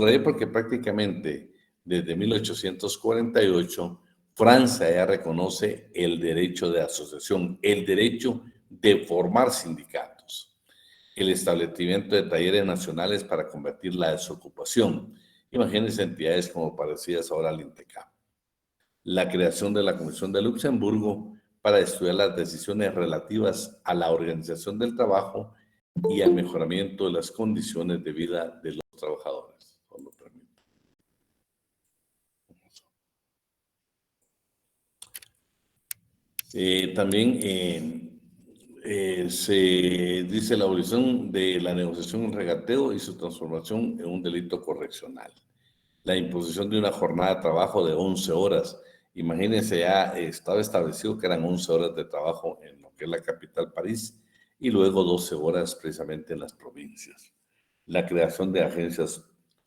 subrayé porque prácticamente desde 1848 Francia ya reconoce el derecho de asociación, el derecho de formar sindicatos, el establecimiento de talleres nacionales para combatir la desocupación. Imagínense entidades como parecidas ahora al INTECAM. La creación de la Comisión de Luxemburgo para estudiar las decisiones relativas a la organización del trabajo y al mejoramiento de las condiciones de vida de los trabajadores. También se dice la abolición de la negociación en regateo y su transformación en un delito correccional. La imposición de una jornada de trabajo de 11 horas. Imagínense, ya estaba establecido que eran 11 horas de trabajo en lo que es la capital, París, y luego 12 horas precisamente en las provincias. La creación de agencias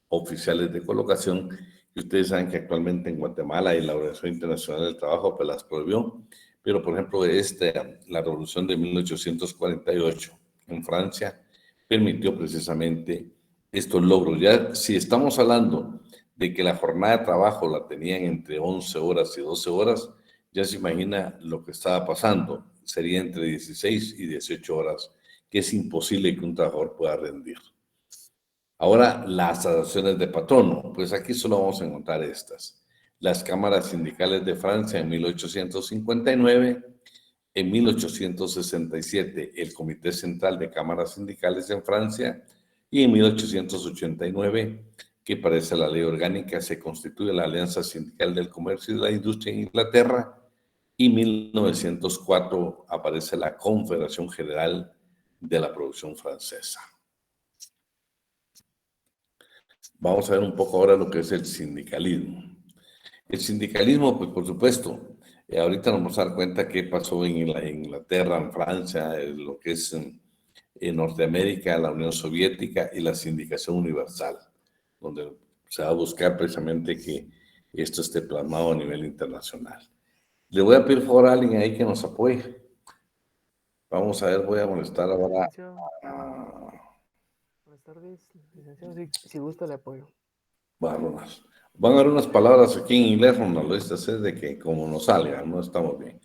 oficiales de colocación, y ustedes saben que actualmente en Guatemala y la Organización Internacional del Trabajo pues las prohibió, pero por ejemplo la revolución de 1848 en Francia permitió precisamente estos logros. Ya si estamos hablando de que la jornada de trabajo la tenían entre 11 horas y 12 horas, ya se imagina lo que estaba pasando. Sería entre 16 y 18 horas, que es imposible que un trabajador pueda rendir. Ahora, las asociaciones de patrono, pues aquí solo vamos a encontrar estas. Las cámaras sindicales de Francia en 1859, en 1867 el Comité Central de Cámaras Sindicales en Francia y en 1889, que parece la ley orgánica, se constituye la Alianza Sindical del Comercio y de la Industria en Inglaterra y en 1904 aparece la Confederación General de la Producción Francesa. Vamos a ver un poco ahora lo que es el sindicalismo. El sindicalismo, pues por supuesto, ahorita nos vamos a dar cuenta qué pasó en Inglaterra, en Francia, en lo que es en Norteamérica, la Unión Soviética y la sindicación universal, donde se va a buscar precisamente que esto esté plasmado a nivel internacional. Le voy a pedir por favor a alguien ahí que nos apoye. Vamos a ver, voy a molestar ahora. Buenas tardes, licenciado. Si gusta, le apoyo. Bueno, van a haber unas palabras aquí en inglés, Ronaldo, es de que como nos salga, no estamos bien.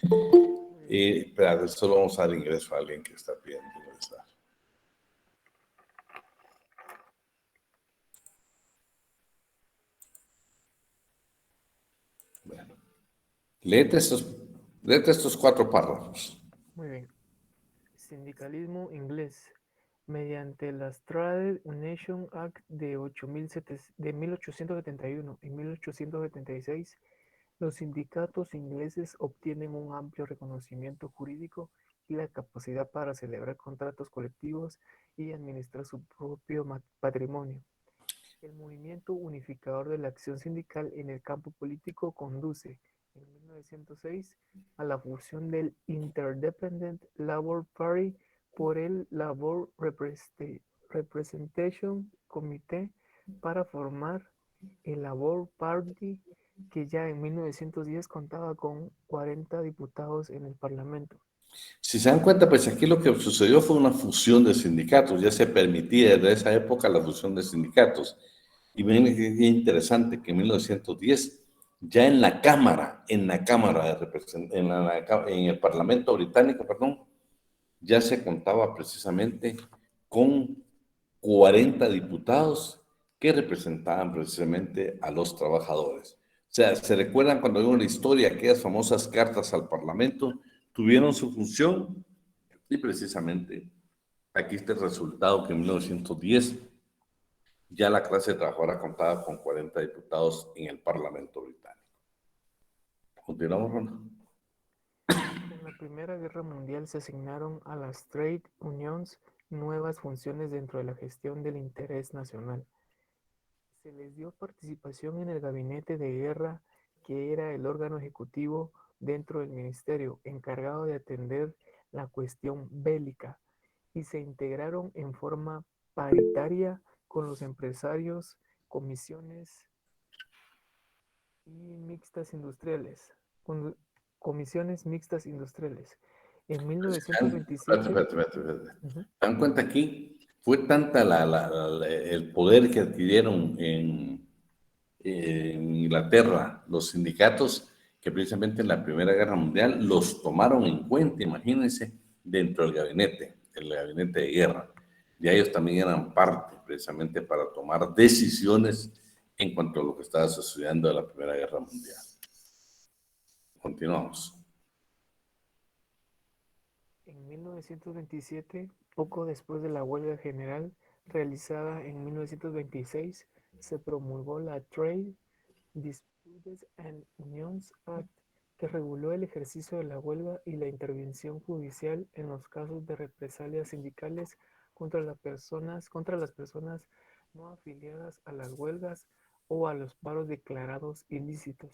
Espera, solo vamos a dar ingreso a alguien que está pidiendo ingresar. Bueno, léete estos 4 párrafos. Muy bien. Sindicalismo inglés. Mediante las Trade Union Act de 1871 y 1876, los sindicatos ingleses obtienen un amplio reconocimiento jurídico y la capacidad para celebrar contratos colectivos y administrar su propio patrimonio. El movimiento unificador de la acción sindical en el campo político conduce, en 1906, a la fusión del Interdependent Labour Party por el Labour Representation Committee para formar el Labour Party, que ya en 1910 contaba con 40 diputados en el Parlamento. Si se dan cuenta, pues aquí lo que sucedió fue una fusión de sindicatos. Ya se permitía desde esa época la fusión de sindicatos. Y miren que es interesante que en 1910, ya en la Cámara, en el Parlamento británico, perdón, ya se contaba precisamente con 40 diputados que representaban precisamente a los trabajadores. O sea, ¿se recuerdan cuando vimos la historia, aquellas famosas cartas al Parlamento tuvieron su función? Y precisamente aquí está el resultado que en 1910 ya la clase trabajadora contaba con 40 diputados en el Parlamento británico. Continuamos, Ronald. En la Primera Guerra Mundial se asignaron a las Trade Unions nuevas funciones dentro de la gestión del interés nacional. Se les dio participación en el Gabinete de Guerra, que era el órgano ejecutivo dentro del ministerio encargado de atender la cuestión bélica, y se integraron en forma paritaria con los empresarios, comisiones y mixtas industriales. Comisiones mixtas industriales. En 1927... Espérate. Dan cuenta aquí Fue tanta el poder que adquirieron en Inglaterra los sindicatos que precisamente en la Primera Guerra Mundial los tomaron en cuenta, imagínense, dentro del gabinete, el gabinete de guerra. Y ellos también eran parte precisamente para tomar decisiones en cuanto a lo que estaba sucediendo en la Primera Guerra Mundial. Continuamos. En 1927, poco después de la huelga general realizada en 1926, se promulgó la Trade Disputes and Unions Act, que reguló el ejercicio de la huelga y la intervención judicial en los casos de represalias sindicales contra las personas no afiliadas a las huelgas o a los paros declarados ilícitos.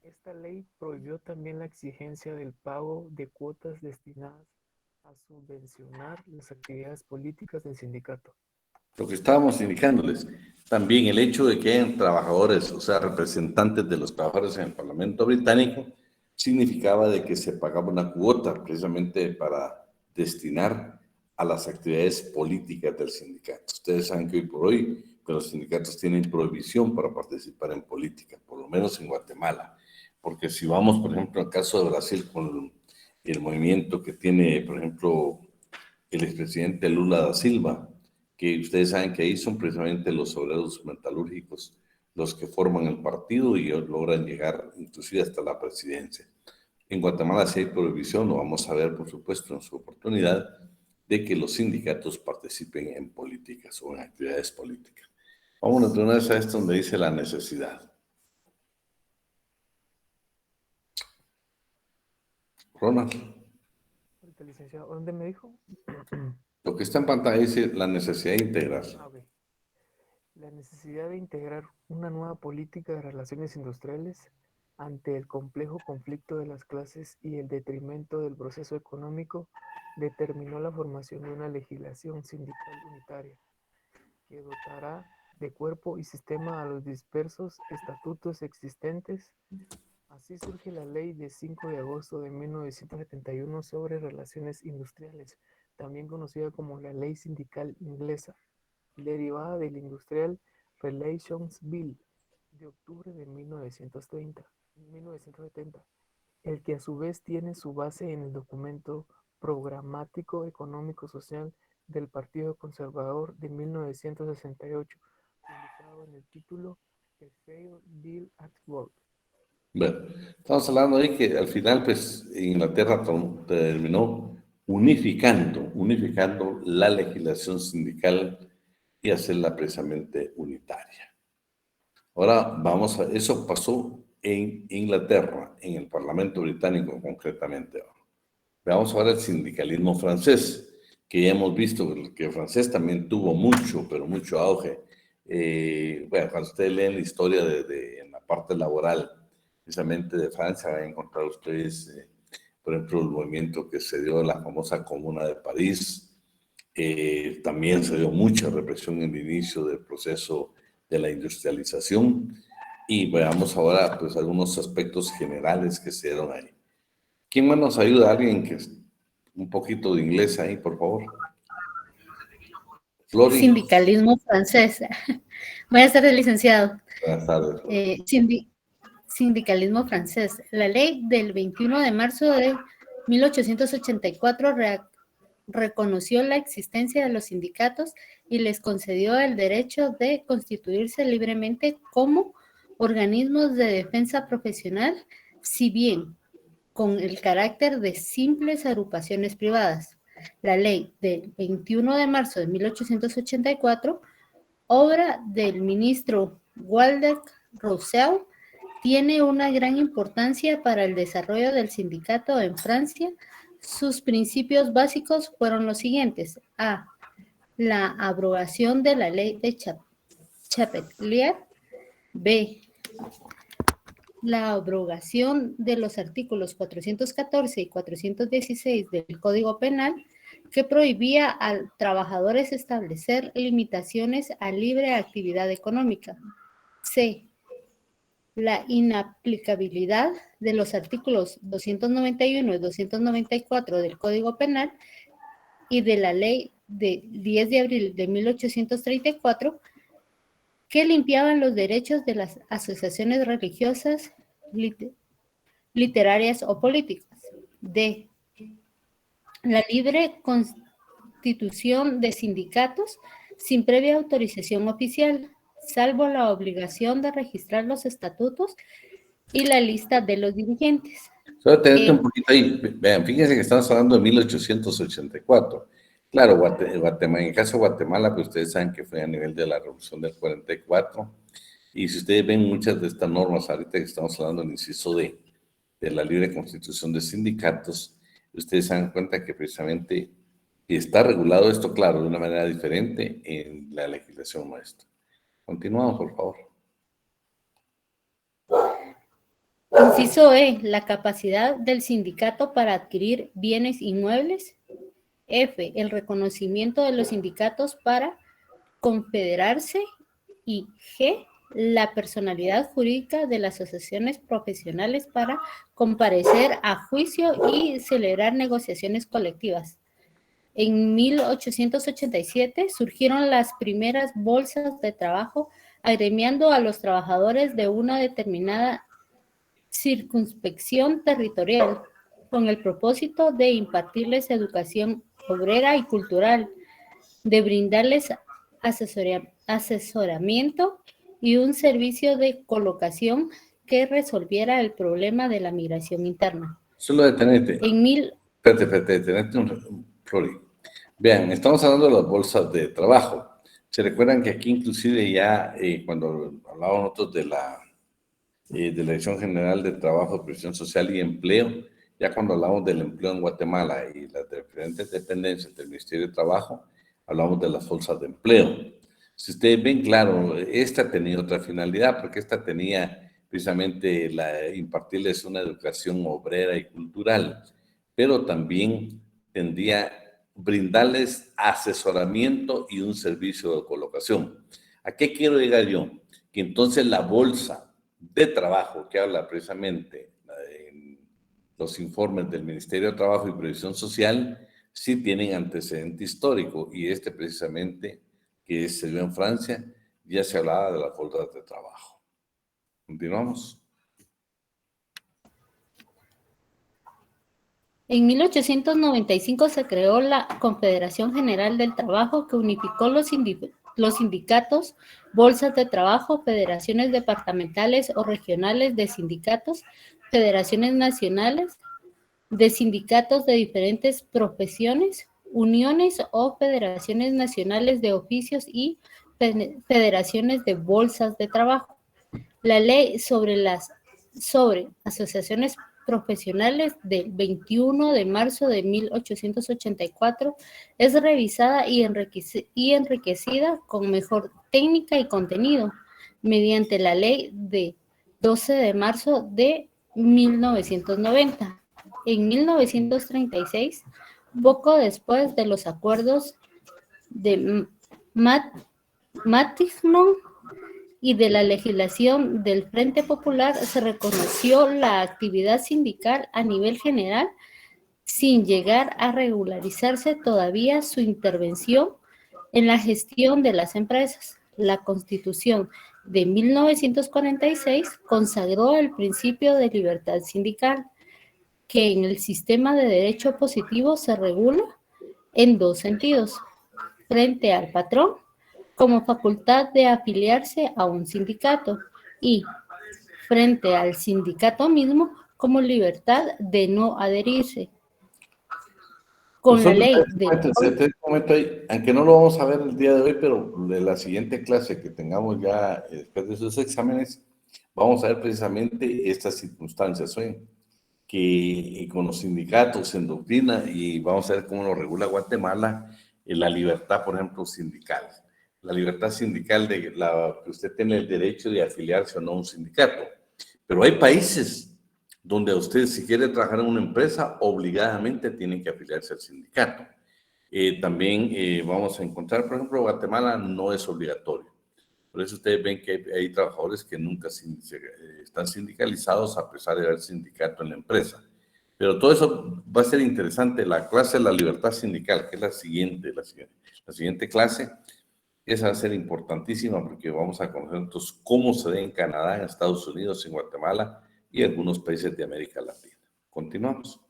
Esta ley prohibió también la exigencia del pago de cuotas destinadas a subvencionar las actividades políticas del sindicato. Lo que estábamos indicándoles, también el hecho de que hayan trabajadores, o sea, representantes de los trabajadores en el Parlamento británico, significaba de que se pagaba una cuota precisamente para destinar a las actividades políticas del sindicato. Ustedes saben que hoy por hoy que los sindicatos tienen prohibición para participar en política, por lo menos en Guatemala, porque si vamos, por ejemplo, al caso de Brasil con el movimiento que tiene, por ejemplo, el expresidente Lula da Silva, que ustedes saben que ahí son precisamente los obreros metalúrgicos los que forman el partido y logran llegar inclusive hasta la presidencia. En Guatemala sí hay prohibición, lo vamos a ver por supuesto en su oportunidad, de que los sindicatos participen en políticas o en actividades políticas. Vámonos de una vez a esto donde dice la necesidad. Ronald. Licenciado, ¿dónde me dijo? Lo que está en pantalla dice la necesidad de integrar. Okay. La necesidad de integrar una nueva política de relaciones industriales ante el complejo conflicto de las clases y el detrimento del proceso económico determinó la formación de una legislación sindical unitaria que dotará de cuerpo y sistema a los dispersos estatutos existentes. Así surge la Ley de 5 de agosto de 1971 sobre relaciones industriales, también conocida como la Ley Sindical Inglesa, derivada del Industrial Relations Bill de octubre de 1970, el que a su vez tiene su base en el documento programático económico-social del Partido Conservador de 1968, publicado en el título The Fair Deal at Work. Bueno, estamos hablando de que al final, pues, Inglaterra terminó unificando la legislación sindical y hacerla precisamente unitaria. Ahora vamos a, eso pasó en Inglaterra, en el Parlamento británico concretamente. Veamos ahora el sindicalismo francés, que ya hemos visto que el francés también tuvo mucho, pero mucho auge. Bueno, cuando ustedes leen la historia en la parte laboral, precisamente de Francia, van a encontrar ustedes, por ejemplo, el movimiento que se dio en la famosa Comuna de París. También se dio mucha represión en el inicio del proceso de la industrialización. Y veamos ahora, pues, algunos aspectos generales que se dieron ahí. ¿Quién más nos ayuda? Alguien que un poquito de inglés ahí, por favor. Flori. Sindicalismo francés. Buenas tardes, licenciado. Buenas tardes. Sindicalismo francés. La ley del 21 de marzo de 1884 reconoció la existencia de los sindicatos y les concedió el derecho de constituirse libremente como organismos de defensa profesional, si bien con el carácter de simples agrupaciones privadas. La ley del 21 de marzo de 1884, obra del ministro Waldeck Rousseau, tiene una gran importancia para el desarrollo del sindicato en Francia. Sus principios básicos fueron los siguientes: A. La abrogación de la ley de Chapelier. B. La abrogación de los artículos 414 y 416 del Código Penal, que prohibía a trabajadores establecer limitaciones a libre actividad económica. C. La inaplicabilidad de los artículos 291 y 294 del Código Penal y de la Ley de 10 de abril de 1834 que limpiaban los derechos de las asociaciones religiosas, literarias o políticas. D. La libre constitución de sindicatos sin previa autorización oficial, salvo la obligación de registrar los estatutos y la lista de los dirigentes. Solo tenerte un poquito ahí. Vean, fíjense que estamos hablando de 1884. Claro, Guatemala, en el caso de Guatemala, pues ustedes saben que fue a nivel de la Revolución del 44. Y si ustedes ven muchas de estas normas, ahorita que estamos hablando del inciso D, de la libre constitución de sindicatos, ustedes se dan cuenta que precisamente está regulado esto, claro, de una manera diferente en la legislación nuestra. Continuamos, por favor. Inciso E, la capacidad del sindicato para adquirir bienes inmuebles. F, el reconocimiento de los sindicatos para confederarse. Y G, la personalidad jurídica de las asociaciones profesionales para comparecer a juicio y celebrar negociaciones colectivas. En 1887 surgieron las primeras bolsas de trabajo agremiando a los trabajadores de una determinada circunspección territorial con el propósito de impartirles educación obrera y cultural, de brindarles asesoramiento y un servicio de colocación que resolviera el problema de la migración interna. Solo detenete. Espérate, detenete Flori. Vean, estamos hablando de las bolsas de trabajo. ¿Se recuerdan que aquí inclusive ya cuando hablábamos nosotros de la Dirección General de Trabajo, Previsión Social y Empleo, ya cuando hablamos del empleo en Guatemala y las diferentes dependencias del Ministerio de Trabajo, hablamos de las bolsas de empleo. Si ustedes ven, claro, esta tenía otra finalidad, porque esta tenía precisamente impartirles una educación obrera y cultural, pero también tendría brindarles asesoramiento y un servicio de colocación. ¿A qué quiero llegar yo? Que entonces la bolsa de trabajo que habla precisamente en los informes del Ministerio de Trabajo y Previsión Social sí tienen antecedente histórico y precisamente que se dio en Francia ya se hablaba de las bolsas de trabajo. Continuamos. En 1895 se creó la Confederación General del Trabajo que unificó los sindicatos, bolsas de trabajo, federaciones departamentales o regionales de sindicatos, federaciones nacionales de sindicatos de diferentes profesiones, uniones o federaciones nacionales de oficios y federaciones de bolsas de trabajo. La ley sobre asociaciones profesionales del 21 de marzo de 1884 es revisada y enriquecida con mejor técnica y contenido mediante la ley de 12 de marzo de 1990. En 1936, poco después de los acuerdos de Matignon y de la legislación del Frente Popular, se reconoció la actividad sindical a nivel general sin llegar a regularizarse todavía su intervención en la gestión de las empresas. La Constitución de 1946 consagró el principio de libertad sindical, que en el sistema de derecho positivo se regula en dos sentidos: frente al patrón, como facultad de afiliarse a un sindicato, y frente al sindicato mismo como libertad de no adherirse. Con la ley de... Aunque no lo vamos a ver el día de hoy, pero de la siguiente clase que tengamos ya después de esos exámenes, vamos a ver precisamente estas circunstancias, que con los sindicatos en doctrina, y vamos a ver cómo lo regula Guatemala, la libertad, por ejemplo, sindical. La libertad sindical de que usted tiene el derecho de afiliarse o no a un sindicato. Pero hay países donde usted, si quiere trabajar en una empresa, obligadamente tiene que afiliarse al sindicato. También vamos a encontrar, por ejemplo, Guatemala no es obligatorio. Por eso ustedes ven que hay trabajadores que nunca están sindicalizados a pesar de haber sindicato en la empresa. Pero todo eso va a ser interesante. La clase de la libertad sindical, que es la siguiente clase, esa va a ser importantísima porque vamos a conocer entonces cómo se ve en Canadá, en Estados Unidos, en Guatemala y algunos países de América Latina. Continuamos.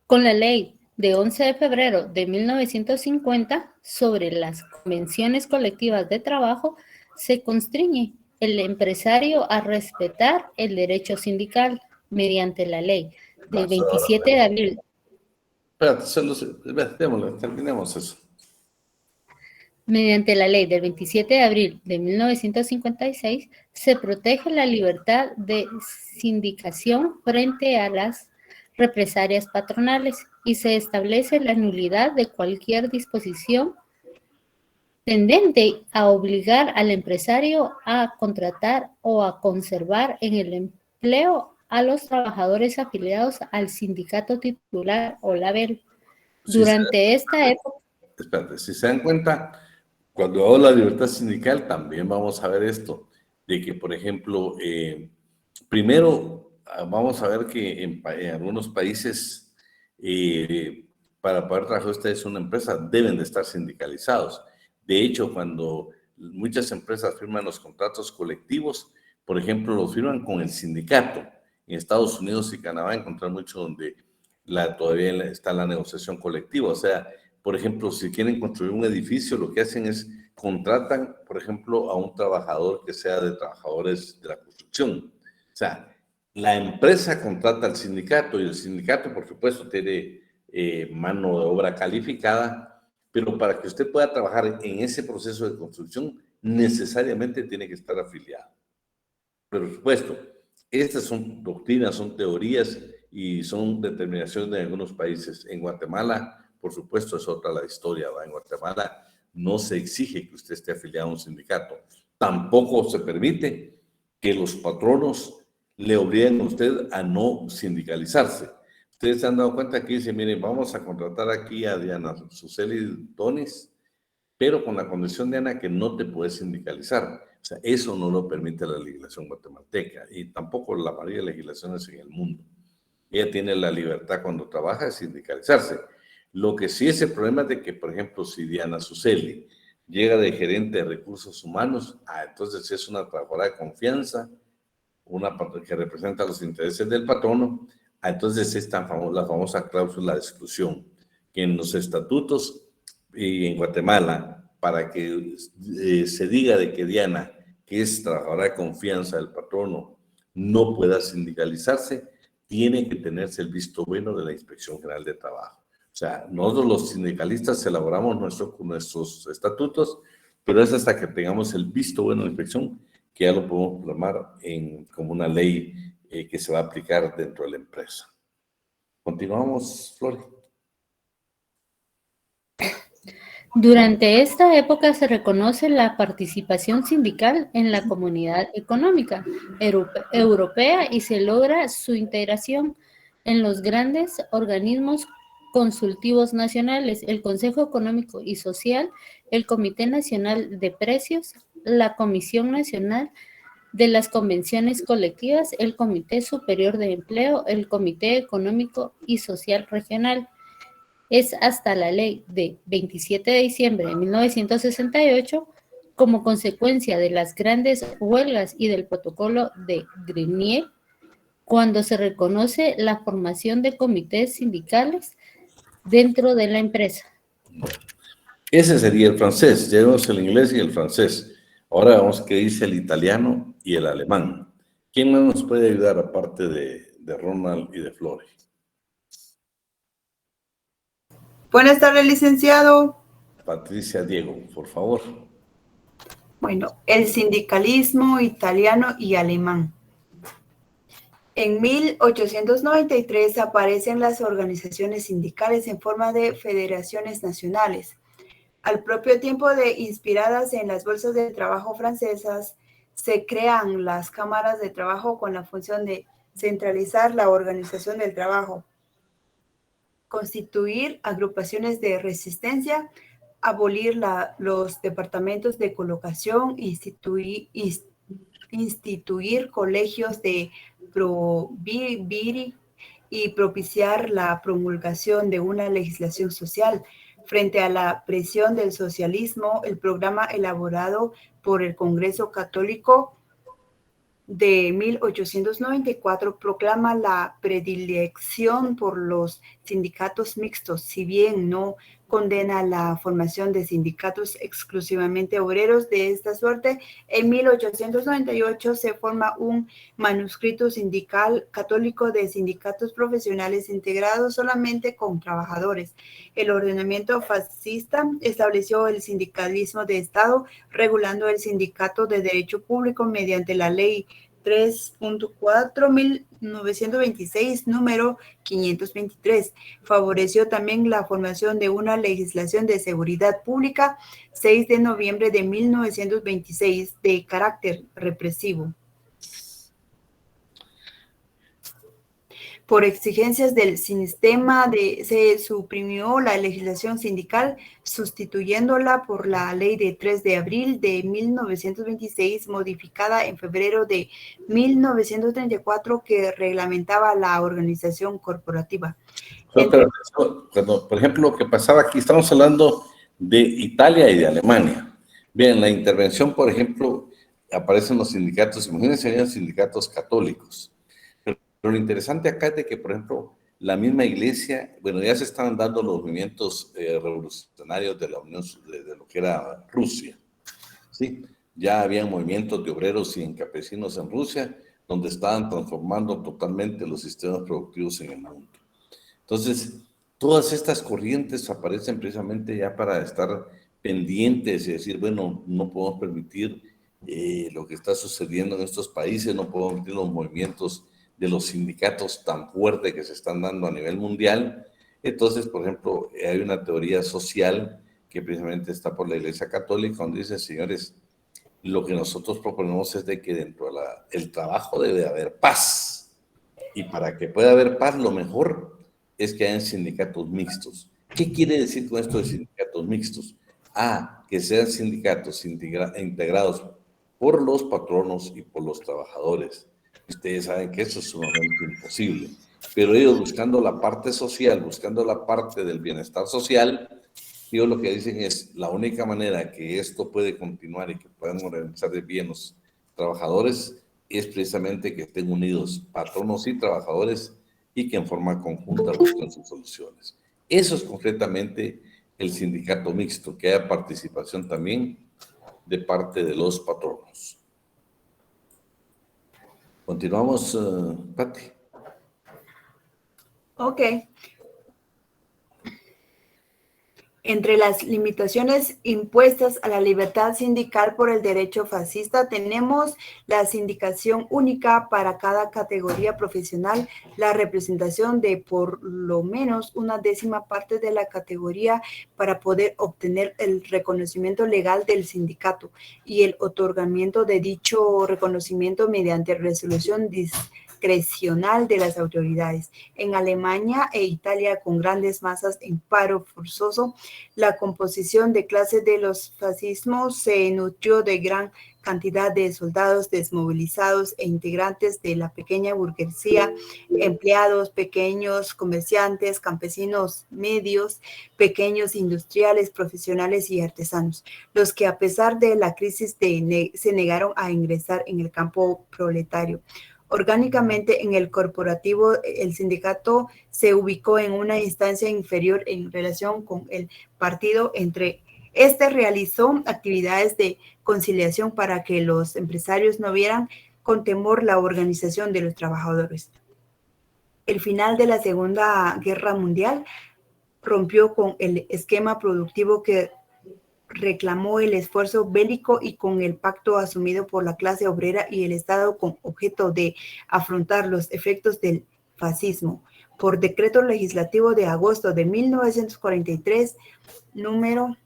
Con la ley de 11 de febrero de 1950 sobre las convenciones colectivas de trabajo, se constriñe el empresario a respetar el derecho sindical mediante la ley del 27 de abril. Espérate, terminemos eso. Mediante la ley del 27 de abril de 1956, se protege la libertad de sindicación frente a las represalias patronales y se establece la nulidad de cualquier disposición tendente a obligar al empresario a contratar o a conservar en el empleo a los trabajadores afiliados al sindicato titular o label. Durante esta época... Espérate, si se dan cuenta, cuando hago la libertad sindical también vamos a ver esto, de que, por ejemplo, primero vamos a ver que en algunos países, para poder trabajar ustedes en una empresa, deben de estar sindicalizados. De hecho, cuando muchas empresas firman los contratos colectivos, por ejemplo, los firman con el sindicato. En Estados Unidos y Canadá encontrar mucho donde todavía está la negociación colectiva. O sea, por ejemplo, si quieren construir un edificio, lo que hacen es contratan, por ejemplo, a un trabajador que sea de trabajadores de la construcción. O sea, la empresa contrata al sindicato y el sindicato, por supuesto, tiene mano de obra calificada, pero para que usted pueda trabajar en ese proceso de construcción, necesariamente tiene que estar afiliado. Pero, por supuesto, estas son doctrinas, son teorías y son determinaciones de algunos países. En Guatemala, por supuesto, es otra la historia, ¿va? En Guatemala no se exige que usted esté afiliado a un sindicato. Tampoco se permite que los patronos le obliguen a usted a no sindicalizarse. Ustedes se han dado cuenta que dice, miren, vamos a contratar aquí a Diana Suseli Donis, pero con la condición, Diana, que no te puedes sindicalizar. O sea, eso no lo permite la legislación guatemalteca y tampoco la mayoría de legislaciones en el mundo. Ella tiene la libertad cuando trabaja de sindicalizarse. Lo que sí es el problema es de que, por ejemplo, si Diana Suseli llega de gerente de recursos humanos, entonces es una trabajadora de confianza, una que representa los intereses del patrono, entonces es la famosa cláusula de exclusión, que en los estatutos y en Guatemala, para que se diga de que Diana, que es trabajadora de confianza del patrono, no pueda sindicalizarse, tiene que tenerse el visto bueno de la Inspección General de Trabajo. O sea, nosotros los sindicalistas elaboramos nuestros estatutos, pero es hasta que tengamos el visto bueno de la inspección que ya lo podemos plasmar como una ley que se va a aplicar dentro de la empresa. Continuamos, Flori. Durante esta época se reconoce la participación sindical en la Comunidad Económica Europea y se logra su integración en los grandes organismos consultivos nacionales, el Consejo Económico y Social, el Comité Nacional de Precios, la Comisión Nacional de las Convenciones Colectivas, el Comité Superior de Empleo, el Comité Económico y Social Regional. Es hasta la ley de 27 de diciembre de 1968, como consecuencia de las grandes huelgas y del protocolo de Grenier, cuando se reconoce la formación de comités sindicales dentro de la empresa. Ese sería el francés, ya vemos el inglés y el francés. Ahora vamos a qué dice el italiano y el alemán. ¿Quién más nos puede ayudar aparte de Ronald y de Flores? Buenas tardes, licenciado. Patricia Diego, por favor. Bueno, el sindicalismo italiano y alemán. En 1893 aparecen las organizaciones sindicales en forma de federaciones nacionales. Al propio tiempo de inspiradas en las bolsas de trabajo francesas, se crean las cámaras de trabajo con la función de centralizar la organización del trabajo, constituir agrupaciones de resistencia, abolir los departamentos de colocación, instituir colegios de prohibir y propiciar la promulgación de una legislación social. Frente a la presión del socialismo, el programa elaborado por el Congreso Católico de 1894 proclama la predilección por los sindicatos mixtos, si bien no condena la formación de sindicatos exclusivamente obreros de esta suerte. En 1898 se forma un manuscrito sindical católico de sindicatos profesionales integrados solamente con trabajadores. El ordenamiento fascista estableció el sindicalismo de Estado, regulando el sindicato de derecho público mediante la ley 3.4/1926, número 523. Favoreció también la formación de una legislación de seguridad pública 6 de noviembre de 1926 de carácter represivo. Por exigencias del sistema, se suprimió la legislación sindical, sustituyéndola por la ley de 3 de abril de 1926, modificada en febrero de 1934, que reglamentaba la organización corporativa. Pero, por ejemplo, lo que pasaba aquí, estamos hablando de Italia y de Alemania. Bien, la intervención, por ejemplo, aparecen los sindicatos, imagínense, habían sindicatos católicos. Pero lo interesante acá es de que, por ejemplo, la misma iglesia, bueno, ya se estaban dando los movimientos revolucionarios de la Unión, de lo que era Rusia, ¿sí? Ya había movimientos de obreros y campesinos en Rusia, donde estaban transformando totalmente los sistemas productivos en el mundo. Entonces, todas estas corrientes aparecen precisamente ya para estar pendientes y decir, bueno, no podemos permitir lo que está sucediendo en estos países, no podemos permitir los movimientos de los sindicatos tan fuertes que se están dando a nivel mundial. Entonces, por ejemplo, hay una teoría social que precisamente está por la Iglesia Católica, donde dice, señores, lo que nosotros proponemos es de que dentro del trabajo debe haber paz. Y para que pueda haber paz, lo mejor es que hayan sindicatos mixtos. ¿Qué quiere decir con esto de sindicatos mixtos? Que sean sindicatos integrados por los patronos y por los trabajadores. Ustedes saben que eso es sumamente imposible, pero ellos buscando la parte social, buscando la parte del bienestar social, ellos lo que dicen es la única manera que esto puede continuar y que puedan organizar bien los trabajadores es precisamente que estén unidos patronos y trabajadores y que en forma conjunta busquen sus soluciones. Eso es concretamente el sindicato mixto, que haya participación también de parte de los patronos. Continuamos, Pati. Ok. Entre las limitaciones impuestas a la libertad sindical por el derecho fascista tenemos la sindicación única para cada categoría profesional, la representación de por lo menos una décima parte de la categoría para poder obtener el reconocimiento legal del sindicato y el otorgamiento de dicho reconocimiento mediante resolución discrecional de las autoridades. En Alemania e Italia, con grandes masas en paro forzoso, la composición de clase de los fascismos se nutrió de gran cantidad de soldados desmovilizados e integrantes de la pequeña burguesía, empleados, pequeños comerciantes, campesinos medios, pequeños industriales, profesionales y artesanos, los que a pesar de la crisis se negaron a ingresar en el campo proletario. Orgánicamente en el corporativo, el sindicato se ubicó en una instancia inferior en relación con el partido. Este realizó actividades de conciliación para que los empresarios no vieran con temor la organización de los trabajadores. El final de la Segunda Guerra Mundial rompió con el esquema productivo que reclamó el esfuerzo bélico y con el pacto asumido por la clase obrera y el Estado con objeto de afrontar los efectos del fascismo. Por decreto legislativo de agosto de 1943, número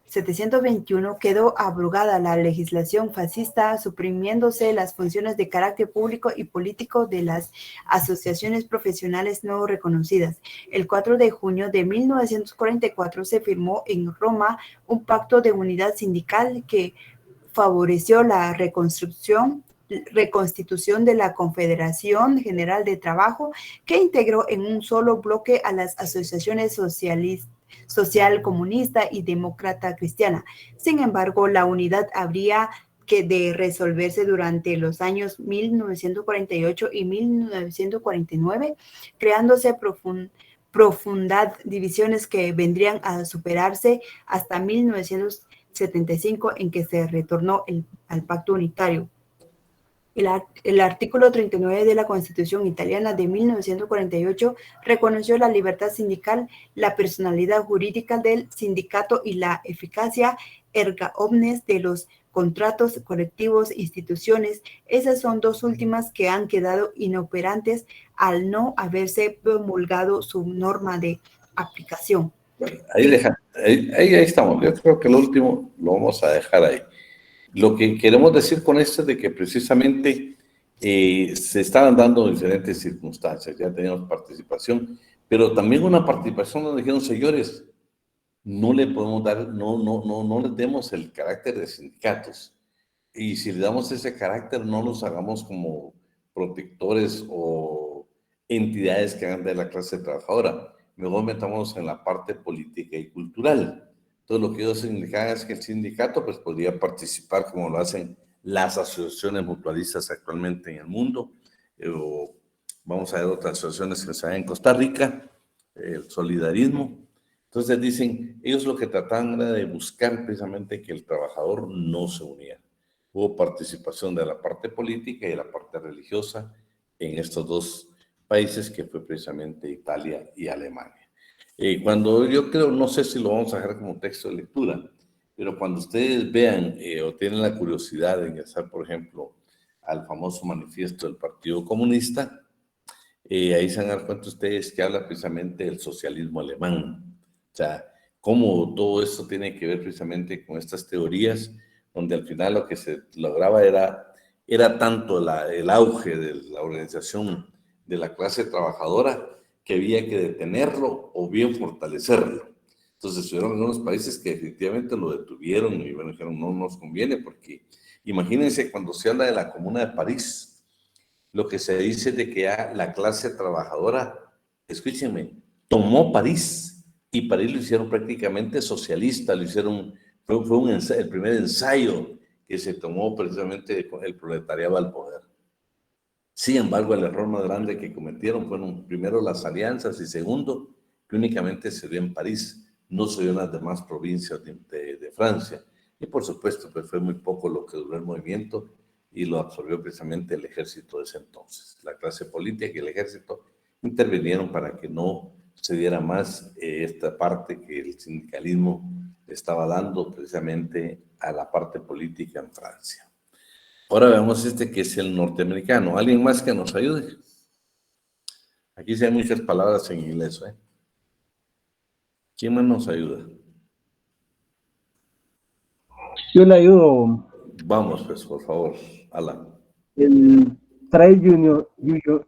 721, quedó abrogada la legislación fascista, suprimiéndose las funciones de carácter público y político de las asociaciones profesionales no reconocidas. El 4 de junio de 1944 se firmó en Roma un pacto de unidad sindical que favoreció la reconstrucción, reconstitución de la Confederación General de Trabajo, que integró en un solo bloque a las asociaciones social comunista y demócrata cristiana. Sin embargo, la unidad habría que de resolverse durante los años 1948 y 1949, creándose profundas divisiones que vendrían a superarse hasta 1975, en que se retornó al pacto unitario. El artículo 39 de la Constitución italiana de 1948 reconoció la libertad sindical, la personalidad jurídica del sindicato y la eficacia erga omnes de los contratos colectivos e instituciones. Esas son dos últimas que han quedado inoperantes al no haberse promulgado su norma de aplicación. Ahí estamos. Yo creo que lo último lo vamos a dejar ahí. Lo que queremos decir con esto es de que precisamente se estaban dando diferentes circunstancias, ya teníamos participación, pero también una participación donde dijeron, señores, no le podemos dar, no les demos el carácter de sindicatos. Y si le damos ese carácter, no los hagamos como protectores o entidades que hagan de la clase trabajadora. Mejor metámonos en la parte política y cultural. Entonces, lo que ellos indican es que el sindicato pues, podría participar como lo hacen las asociaciones mutualistas actualmente en el mundo. O vamos a ver otras asociaciones que se dan en Costa Rica, el solidarismo. Entonces dicen, ellos lo que trataban era de buscar precisamente que el trabajador no se uniera. Hubo participación de la parte política y de la parte religiosa en estos dos países, que fue precisamente Italia y Alemania. Cuando yo creo, no sé si lo vamos a dejar como texto de lectura, pero cuando ustedes vean o tienen la curiosidad de ingresar, por ejemplo, al famoso manifiesto del Partido Comunista, ahí se van a dar cuenta ustedes que habla precisamente del socialismo alemán. O sea, cómo todo esto tiene que ver precisamente con estas teorías, donde al final lo que se lograba era tanto el auge de la organización de la clase trabajadora, que había que detenerlo o bien fortalecerlo. Entonces, hubieron algunos países que definitivamente lo detuvieron y bueno, dijeron, no nos conviene, porque imagínense cuando se habla de la Comuna de París, lo que se dice de que ya la clase trabajadora, escúchenme, tomó París, y París lo hicieron prácticamente socialista, lo hicieron, fue el primer ensayo que se tomó precisamente con el proletariado al poder. Sin embargo, el error más grande que cometieron fueron, primero, las alianzas, y segundo, que únicamente se dio en París, no se dio en las demás provincias de Francia. Y por supuesto, pues fue muy poco lo que duró el movimiento y lo absorbió precisamente el ejército de ese entonces. La clase política y el ejército intervinieron para que no se diera más esta parte que el sindicalismo estaba dando precisamente a la parte política en Francia. Ahora veamos que es el norteamericano. ¿Alguien más que nos ayude? Aquí sí hay muchas palabras en inglés, ¿eh? ¿Quién más nos ayuda? Yo le ayudo. Vamos, pues, por favor, Alan. El trade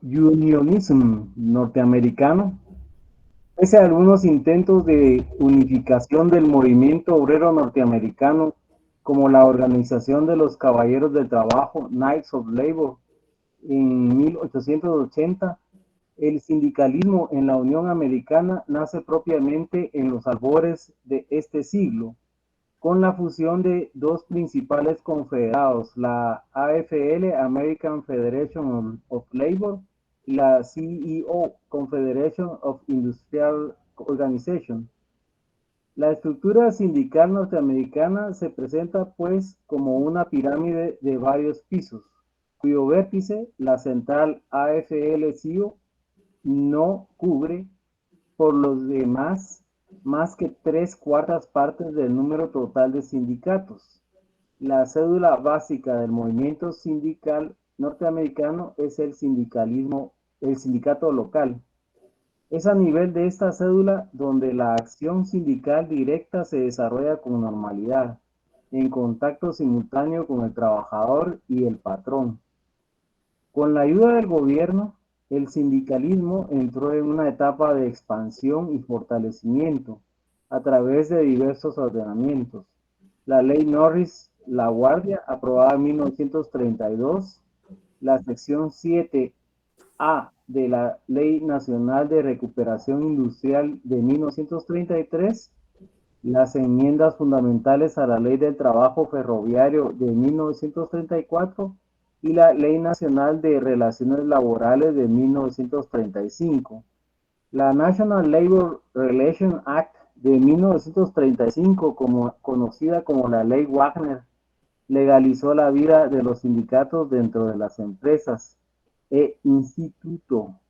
unionism norteamericano, pese a algunos intentos de unificación del movimiento obrero norteamericano, como la Organización de los Caballeros del Trabajo, Knights of Labor, en 1880, el sindicalismo en la Unión Americana nace propiamente en los albores de este siglo, con la fusión de dos principales confederados, la AFL, American Federation of Labor, y la CEO, Confederation of Industrial Organization. La estructura sindical norteamericana se presenta pues como una pirámide de varios pisos, cuyo vértice, la central AFL-CIO, no cubre por los demás más que 3/4 partes del número total de sindicatos. La cédula básica del movimiento sindical norteamericano es el sindicato local. Es a nivel de esta cédula donde la acción sindical directa se desarrolla con normalidad, en contacto simultáneo con el trabajador y el patrón. Con la ayuda del gobierno, el sindicalismo entró en una etapa de expansión y fortalecimiento a través de diversos ordenamientos. La ley Norris-LaGuardia, aprobada en 1932, la sección 7A de la Ley Nacional de Recuperación Industrial de 1933, las enmiendas fundamentales a la Ley del Trabajo Ferroviario de 1934 y la Ley Nacional de Relaciones Laborales de 1935. La National Labor Relations Act de 1935, conocida como la Ley Wagner, legalizó la vida de los sindicatos dentro de las empresas e instituto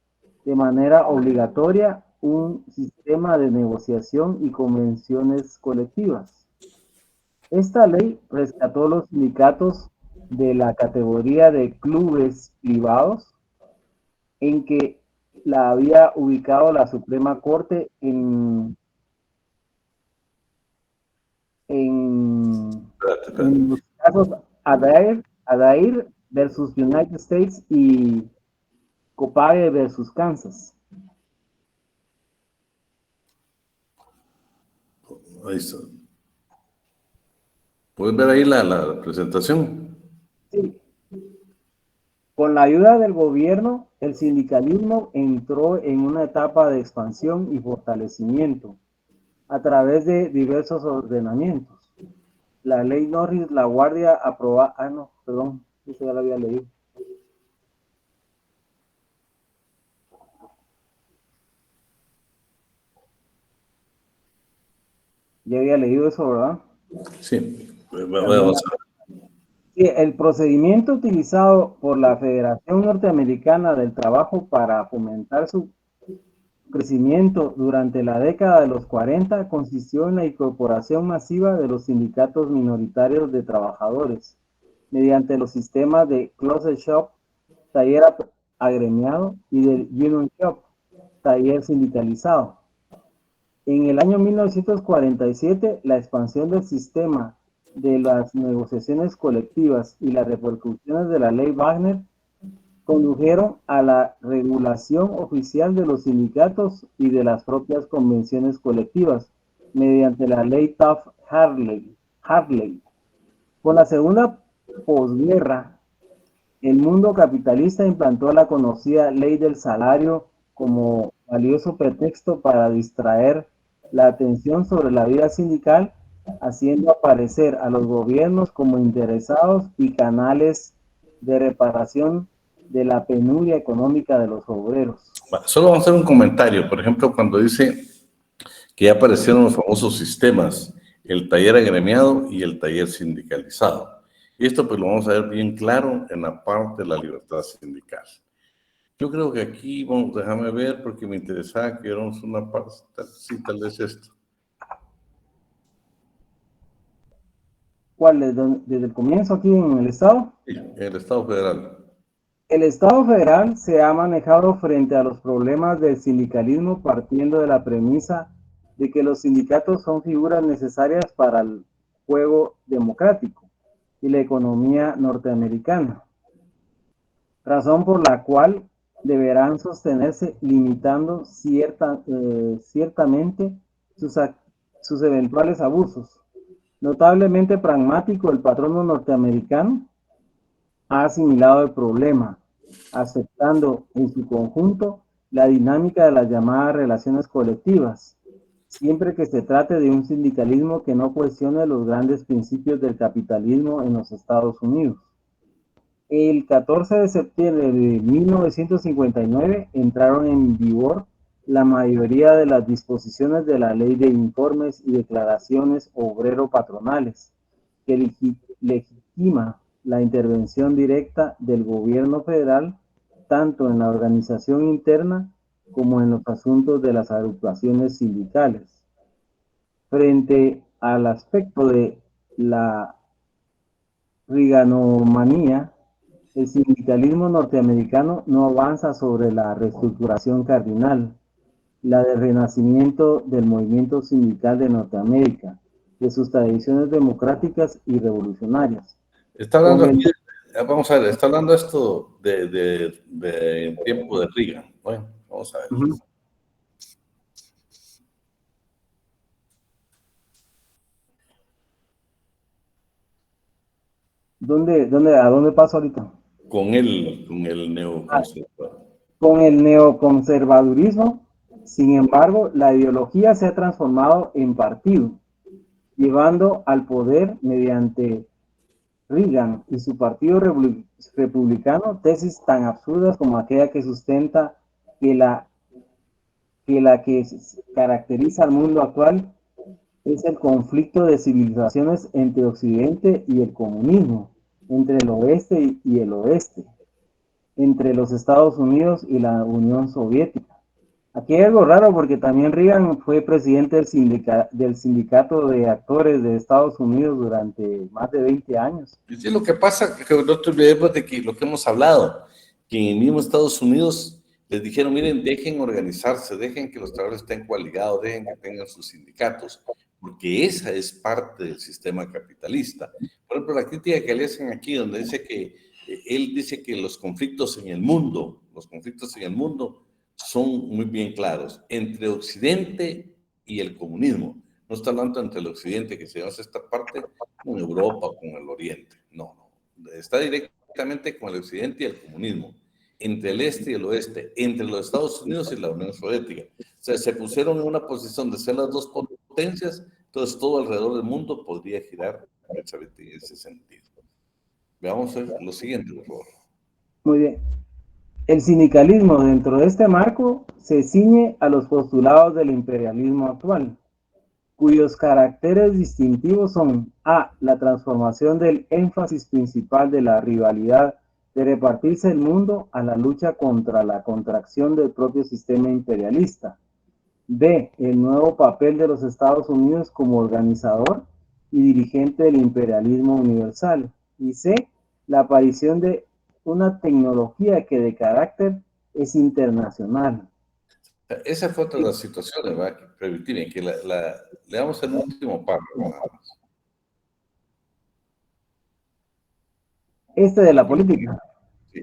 de manera obligatoria un sistema de negociación y convenciones colectivas. Esta ley rescató los sindicatos de la categoría de clubes privados en que la había ubicado la Suprema Corte en los casos Adair versus United States y Copage versus Kansas. Ahí está. ¿Puedes ver ahí la presentación? Sí. Con la ayuda del gobierno, el sindicalismo entró en una etapa de expansión y fortalecimiento a través de diversos ordenamientos. La ley Norris La Guardia aprobada, no, perdón, eso ya lo había leído. Ya había leído eso, ¿verdad? Sí, vamos a ver. Sí, el procedimiento utilizado por la Federación Norteamericana del Trabajo para fomentar su crecimiento durante la década de los 40 consistió en la incorporación masiva de los sindicatos minoritarios de trabajadores mediante los sistemas de closed shop, taller agremiado, y del union shop, taller sindicalizado. En el año 1947, la expansión del sistema de las negociaciones colectivas y las repercusiones de la ley Wagner condujeron a la regulación oficial de los sindicatos y de las propias convenciones colectivas mediante la ley Taft-Hartley. Con la segunda posguerra, el mundo capitalista implantó la conocida ley del salario como valioso pretexto para distraer la atención sobre la vida sindical, haciendo aparecer a los gobiernos como interesados y canales de reparación de la penuria económica de los obreros. Solo vamos a hacer un comentario. Por ejemplo, cuando dice que ya aparecieron los famosos sistemas, el taller agremiado y el taller sindicalizado. Y esto pues lo vamos a ver bien claro en la parte de la libertad sindical. Yo creo que aquí, déjame ver, porque me interesaba que viéramos una parte, sí, tal vez esto. ¿Cuál? ¿Desde el comienzo aquí en el Estado? Sí, el Estado Federal. El Estado federal se ha manejado frente a los problemas del sindicalismo partiendo de la premisa de que los sindicatos son figuras necesarias para el juego democrático y la economía norteamericana, razón por la cual deberán sostenerse limitando ciertamente sus eventuales abusos. Notablemente pragmático, el patrono norteamericano ha asimilado el problema, aceptando en su conjunto la dinámica de las llamadas relaciones colectivas, siempre que se trate de un sindicalismo que no cuestione los grandes principios del capitalismo en los Estados Unidos. El 14 de septiembre de 1959 entraron en vigor la mayoría de las disposiciones de la Ley de Informes y Declaraciones Obrero-Patronales, que legitima la intervención directa del gobierno federal tanto en la organización interna como en los asuntos de las agrupaciones sindicales. Frente al aspecto de la riganomanía, el sindicalismo norteamericano no avanza sobre la reestructuración cardinal, la del renacimiento del movimiento sindical de Norteamérica, de sus tradiciones democráticas y revolucionarias. Está hablando aquí, vamos a ver, está hablando esto de tiempo de Reagan. Bueno, vamos a ver. ¿A dónde paso ahorita? con el neoconservador. Con el neoconservadurismo, sin embargo, la ideología se ha transformado en partido, llevando al poder mediante Reagan y su partido republicano tesis tan absurdas como aquella que sustenta que la que caracteriza al mundo actual es el conflicto de civilizaciones entre Occidente y el comunismo, entre el oeste y el oeste, entre los Estados Unidos y la Unión Soviética. Aquí hay algo raro porque también Reagan fue presidente del sindicato de actores de Estados Unidos durante más de 20 años. Sí, lo que pasa es que no te olvides de que lo que hemos hablado, que en el mismo Estados Unidos les dijeron, miren, dejen organizarse, dejen que los trabajadores estén coaligados, dejen que tengan sus sindicatos, porque esa es parte del sistema capitalista. Por ejemplo, la crítica que le hacen aquí, donde dice que él dice que los conflictos en el mundo son muy bien claros, entre Occidente y el comunismo. No está hablando entre el Occidente, que se llama esta parte, con Europa, con el Oriente. No, no. Está directamente con el Occidente y el comunismo. Entre el este y el oeste, entre los Estados Unidos y la Unión Soviética. O sea, se pusieron en una posición de ser las dos potencias, entonces todo alrededor del mundo podría girar precisamente en ese sentido. Veamos lo siguiente, por favor. Muy bien. El sindicalismo dentro de este marco se ciñe a los postulados del imperialismo actual, cuyos caracteres distintivos son a. La transformación del énfasis principal de la rivalidad de repartirse el mundo a la lucha contra la contracción del propio sistema imperialista. B. El nuevo papel de los Estados Unidos como organizador y dirigente del imperialismo universal. Y C. La aparición de una tecnología que de carácter es internacional. Esa fue otra de las situaciones, ¿verdad? Permiten que le damos el último párrafo nada más. De la política. Sí.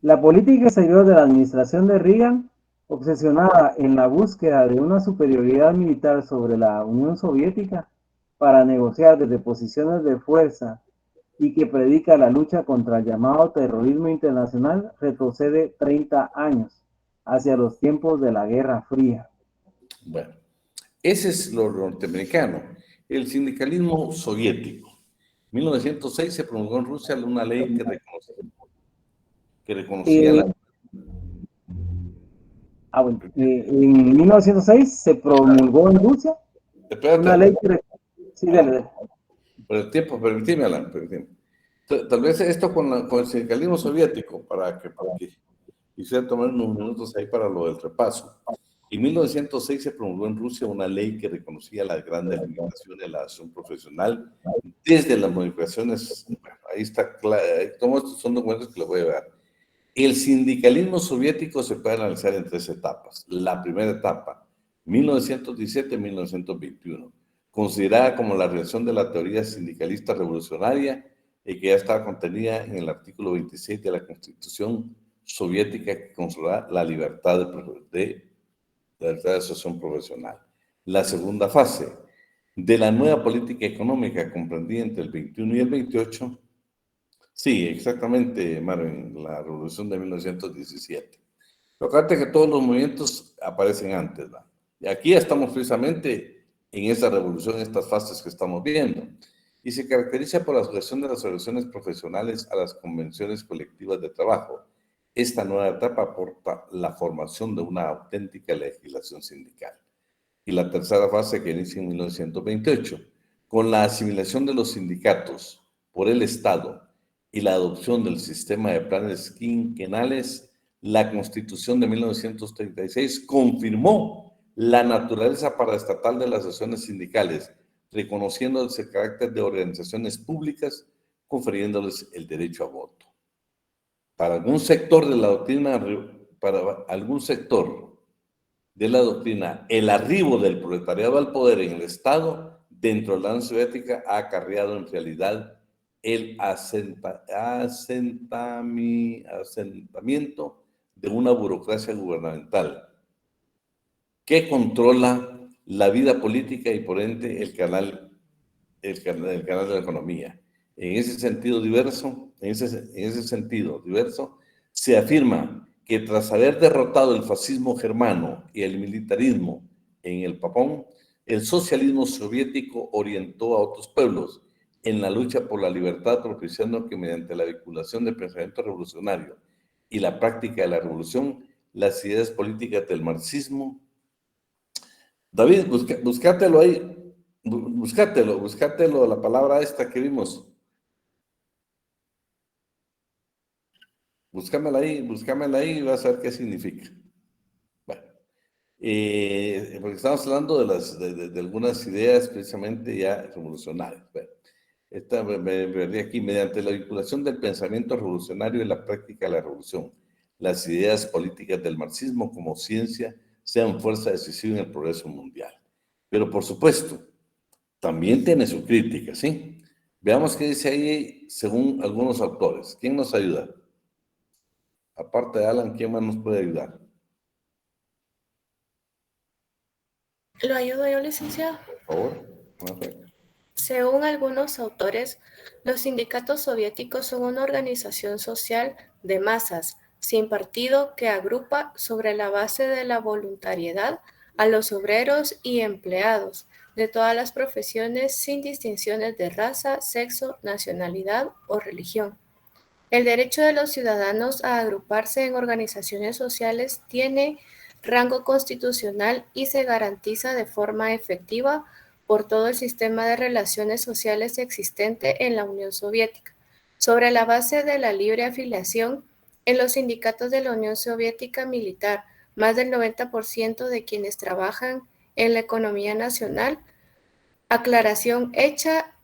La política exterior de la administración de Reagan, obsesionada en la búsqueda de una superioridad militar sobre la Unión Soviética para negociar desde posiciones de fuerza y que predica la lucha contra el llamado terrorismo internacional, retrocede 30 años hacia los tiempos de la Guerra Fría. Bueno, ese es lo norteamericano. El sindicalismo soviético. En 1906 se promulgó en Rusia una ley que reconocía la... Bueno, en 1906 se promulgó en Rusia una ley que... Sí, dale. Por el tiempo, permíteme, Alan, permíteme. Tal vez esto con el sindicalismo soviético, para que quisiera tomar unos minutos ahí para lo del repaso. En 1906 se promulgó en Rusia una ley que reconocía las grandes limitaciones de la acción profesional desde las modificaciones, bueno, ahí está claro, todos estos son documentos que les voy a dar. El sindicalismo soviético se puede analizar en 3 etapas. La primera etapa, 1917-1921, considerada como la reacción de la teoría sindicalista revolucionaria y que ya estaba contenida en el artículo 26 de la Constitución soviética que consolida la libertad de asociación profesional. La segunda fase de la nueva política económica comprendida entre el 21 y el 28. Sí, exactamente, Marvin, la revolución de 1917. Lo que es que todos los movimientos aparecen antes, ¿verdad? Y aquí estamos precisamente en esa revolución, en estas fases que estamos viendo. Y se caracteriza por la sujeción de las organizaciones profesionales a las convenciones colectivas de trabajo. Esta nueva etapa aporta la formación de una auténtica legislación sindical. Y la tercera fase que inicia en 1928, con la asimilación de los sindicatos por el Estado y la adopción del sistema de planes quinquenales, la Constitución de 1936 confirmó la naturaleza paraestatal de las asociaciones sindicales, reconociendo ese carácter de organizaciones públicas, confiriéndoles el derecho a voto. Para algún sector de la doctrina, el arribo del proletariado al poder en el Estado dentro de la Unión Soviética ha acarreado en realidad el asentamiento de una burocracia gubernamental que controla la vida política y por ende el canal de la economía. En ese sentido diverso, se afirma que tras haber derrotado el fascismo germano y el militarismo en el Japón, el socialismo soviético orientó a otros pueblos en la lucha por la libertad, propiciando que mediante la vinculación del pensamiento revolucionario y la práctica de la revolución, las ideas políticas del marxismo. David, búscatelo ahí, búscatelo, la palabra esta que vimos. Búscamela ahí y vas a ver qué significa. Bueno, porque estamos hablando de algunas ideas precisamente ya revolucionarias. Bueno, esta me vería aquí, mediante la vinculación del pensamiento revolucionario y la práctica de la revolución, las ideas políticas del marxismo como ciencia sean fuerza decisiva en el progreso mundial. Pero por supuesto, también tiene su crítica, ¿sí? Veamos qué dice ahí según algunos autores. ¿Quién nos ayuda? Aparte de Alan, ¿quién más nos puede ayudar? ¿Lo ayudo yo, licenciado? Por favor. Perfecto. Según algunos autores, los sindicatos soviéticos son una organización social de masas, sin partido, que agrupa sobre la base de la voluntariedad a los obreros y empleados de todas las profesiones sin distinciones de raza, sexo, nacionalidad o religión. El derecho de los ciudadanos a agruparse en organizaciones sociales tiene rango constitucional y se garantiza de forma efectiva por todo el sistema de relaciones sociales existente en la Unión Soviética. Sobre la base de la libre afiliación, en los sindicatos de la Unión Soviética Militar, más del 90% de quienes trabajan en la economía nacional, aclaración hecha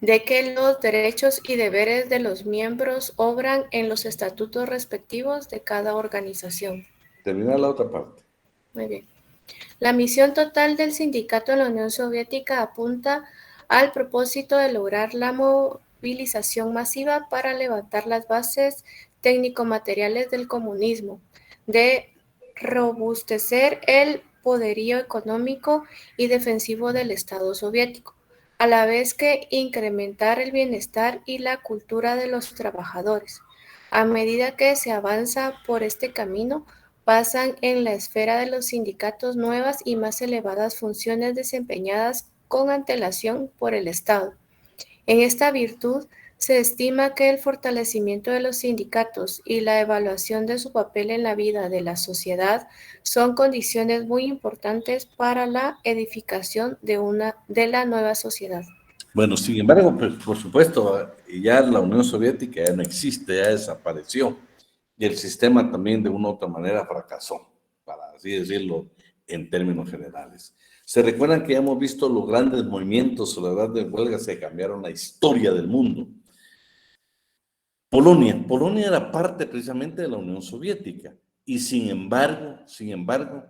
de que los derechos y deberes de los miembros obran en los estatutos respectivos de cada organización. Termina la otra parte. Muy bien. La misión total del sindicato en la Unión Soviética apunta al propósito de lograr la movilización masiva para levantar las bases técnico-materiales del comunismo, de robustecer el poderío económico y defensivo del Estado soviético, a la vez que incrementar el bienestar y la cultura de los trabajadores. A medida que se avanza por este camino, pasan en la esfera de los sindicatos nuevas y más elevadas funciones desempeñadas con antelación por el Estado. En esta virtud, se estima que el fortalecimiento de los sindicatos y la evaluación de su papel en la vida de la sociedad son condiciones muy importantes para la edificación de la nueva sociedad. Bueno, sin embargo, pues, por supuesto, ya la Unión Soviética ya no existe, ya desapareció. Y el sistema también de una u otra manera fracasó, para así decirlo en términos generales. Se recuerdan que ya hemos visto los grandes movimientos o las grandes huelgas que cambiaron la historia del mundo. Polonia era parte precisamente de la Unión Soviética y sin embargo,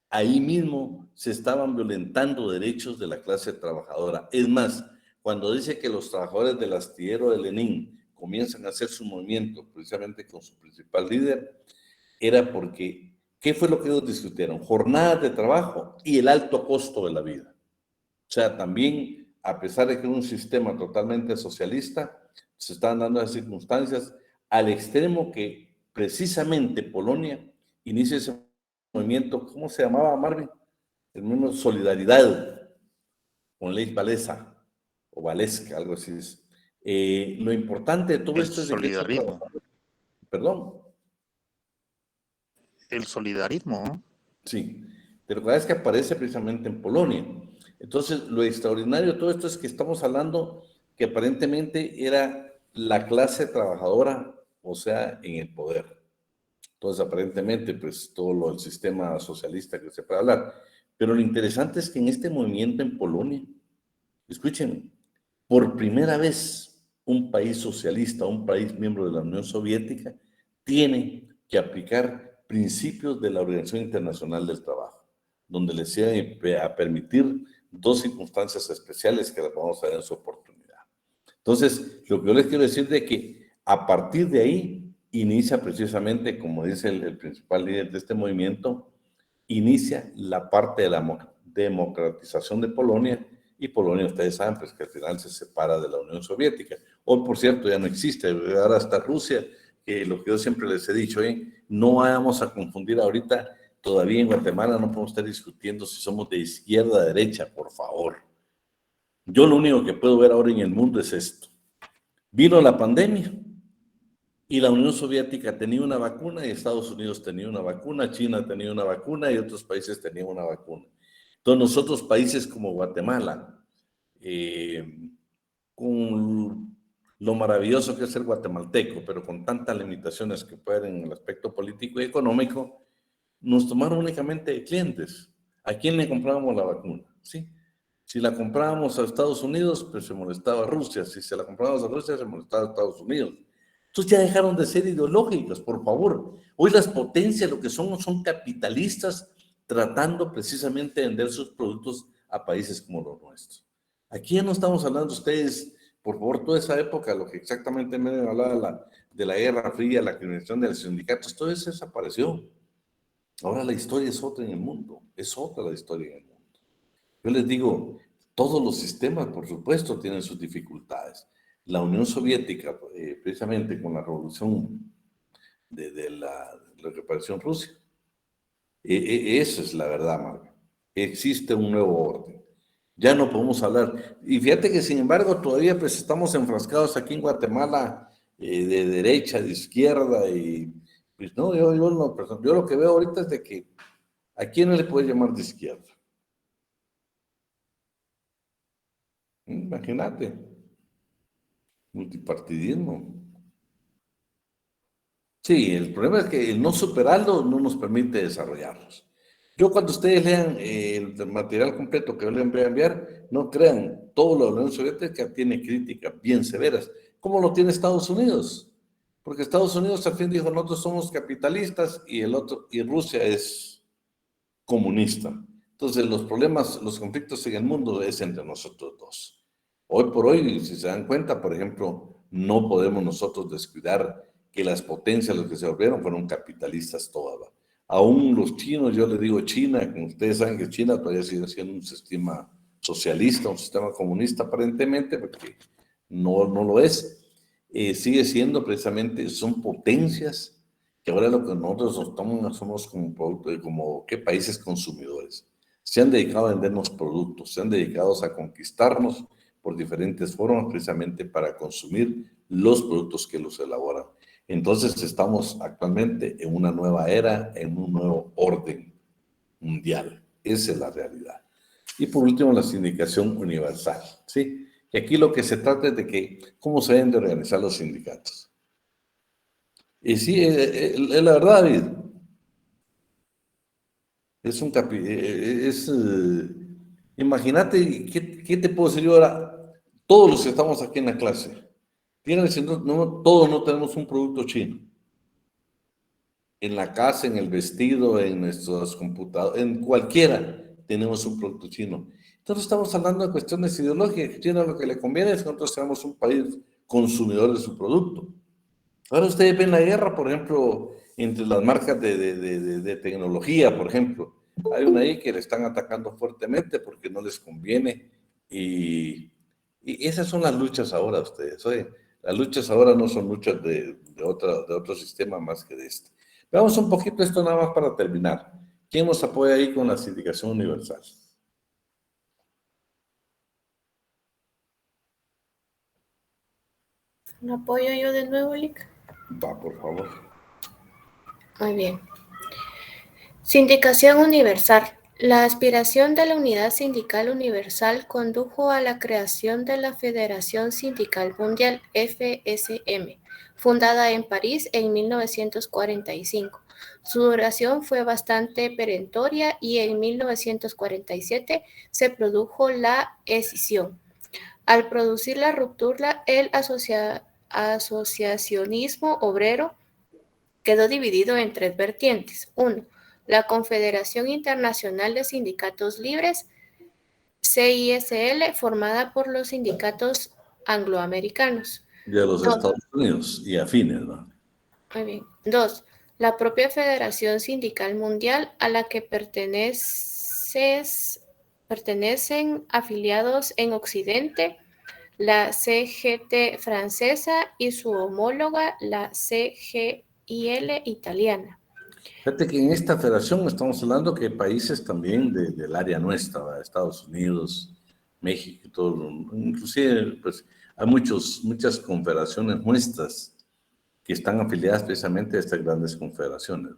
ahí mismo se estaban violentando derechos de la clase trabajadora. Es más, cuando dice que los trabajadores del astillero de Lenin comienzan a hacer su movimiento precisamente con su principal líder, era porque, ¿qué fue lo que ellos discutieron? Jornadas de trabajo y el alto costo de la vida. O sea, también, a pesar de que era un sistema totalmente socialista, se estaban dando las circunstancias al extremo que precisamente Polonia inicia ese movimiento, ¿cómo se llamaba, Marvin? El mismo Solidaridad con Lech Walesa o Waleska, algo así es. Lo importante de todo esto es solidarismo. Perdón. El solidarismo, ¿no? Sí, pero cada vez que aparece precisamente en Polonia. Entonces, lo extraordinario de todo esto es que estamos hablando que aparentemente era la clase trabajadora, o sea, en el poder. Entonces, aparentemente, pues todo el sistema socialista que se puede hablar. Pero lo interesante es que en este movimiento en Polonia, escuchen, por primera vez un país socialista, un país miembro de la Unión Soviética, tiene que aplicar principios de la Organización Internacional del Trabajo, donde les iba a permitir dos circunstancias especiales que las vamos a ver en su oportunidad. Entonces, lo que yo les quiero decir es que a partir de ahí inicia precisamente, como dice el principal líder de este movimiento, inicia la parte de la democratización de Polonia y Polonia, ustedes saben, pues que al final se separa de la Unión Soviética. Hoy, por cierto, ya no existe, ahora está Rusia, que lo que yo siempre les he dicho, no vamos a confundir ahorita, todavía en Guatemala no podemos estar discutiendo si somos de izquierda o derecha, por favor. Yo lo único que puedo ver ahora en el mundo es esto. Vino la pandemia y la Unión Soviética tenía una vacuna y Estados Unidos tenía una vacuna, China tenía una vacuna y otros países tenían una vacuna. Entonces nosotros, países como Guatemala, con lo maravilloso que es ser guatemalteco, pero con tantas limitaciones que pueden en el aspecto político y económico, nos tomaron únicamente de clientes. ¿A quién le comprábamos la vacuna? ¿Sí? Si la comprábamos a Estados Unidos, pues se molestaba a Rusia. Si se la comprábamos a Rusia, se molestaba a Estados Unidos. Entonces ya dejaron de ser ideológicas, por favor. Hoy las potencias lo que son capitalistas tratando precisamente de vender sus productos a países como los nuestros. Aquí ya no estamos hablando ustedes, por favor, toda esa época, lo que exactamente me hablaba de la Guerra Fría, la criminalización de los sindicatos, todo eso desapareció. Ahora la historia es otra en el mundo, es otra la historia en el mundo. Yo les digo, todos los sistemas, por supuesto, tienen sus dificultades. La Unión Soviética, precisamente con la revolución de lo que pareció en Rusia, esa es la verdad, Marga. Existe un nuevo orden. Ya no podemos hablar. Y fíjate que, sin embargo, todavía pues estamos enfrascados aquí en Guatemala de derecha, de izquierda, y pues no, yo lo que veo ahorita es de que ¿a quién no le puede llamar de izquierda? Imagínate, multipartidismo. Sí, el problema es que el no superarlo no nos permite desarrollarlos. Yo cuando ustedes lean el material completo que yo les voy a enviar, no crean, todo lo de la Unión Soviética tiene críticas bien severas, como lo tiene Estados Unidos. Porque Estados Unidos al fin dijo, nosotros somos capitalistas y Rusia es comunista. Entonces los problemas, los conflictos en el mundo es entre nosotros dos. Hoy por hoy, si se dan cuenta, por ejemplo, no podemos nosotros descuidar que las potencias, los que se volvieron, fueron capitalistas todas. Aún los chinos, yo les digo China, como ustedes saben que China todavía sigue siendo un sistema socialista, un sistema comunista aparentemente, porque no lo es. Sigue siendo precisamente, son potencias que ahora lo que nosotros somos como ¿qué? Países consumidores. Se han dedicado a vendernos productos, se han dedicado a conquistarnos por diferentes formas precisamente para consumir los productos que los elaboran. Entonces estamos actualmente en una nueva era, en un nuevo orden mundial. Esa es la realidad. Y por último, la sindicación universal, ¿sí? Y aquí lo que se trata es de que, ¿cómo se deben de organizar los sindicatos? Y sí, la verdad, David, imagínate, ¿qué te puedo decir yo ahora? Todos los que estamos aquí en la clase, todos no tenemos un producto chino. En la casa, en el vestido, en nuestros computadores, en cualquiera tenemos un producto chino. Entonces estamos hablando de cuestiones ideológicas. China lo que le conviene es que nosotros seamos un país consumidor de su producto. Ahora ustedes ven la guerra, por ejemplo, entre las marcas de tecnología, por ejemplo. Hay una ahí que le están atacando fuertemente porque no les conviene. Y esas son las luchas ahora, ustedes. Oye, las luchas ahora no son luchas de otro sistema más que de este. Veamos un poquito esto nada más para terminar. ¿Quién nos apoya ahí con la sindicación universal? ¿Lo apoyo yo de nuevo, Lic? Va, por favor. Muy bien. Sindicación universal. La aspiración de la Unidad Sindical Universal condujo a la creación de la Federación Sindical Mundial, FSM, fundada en París en 1945. Su duración fue bastante perentoria y en 1947 se produjo la escisión. Al producir la ruptura, el asociacionismo obrero quedó dividido en tres vertientes. 1. La Confederación Internacional de Sindicatos Libres, CISL, formada por los sindicatos angloamericanos. De los Estados Unidos y afines, ¿no? Muy bien. 2. La propia Federación Sindical Mundial, a la que pertenece pertenecen afiliados en Occidente, la CGT francesa y su homóloga, la CGIL italiana. Fíjate que en esta federación estamos hablando que países también del área nuestra, ¿verdad? Estados Unidos, México y todo, inclusive pues hay muchas confederaciones nuestras que están afiliadas precisamente a estas grandes confederaciones.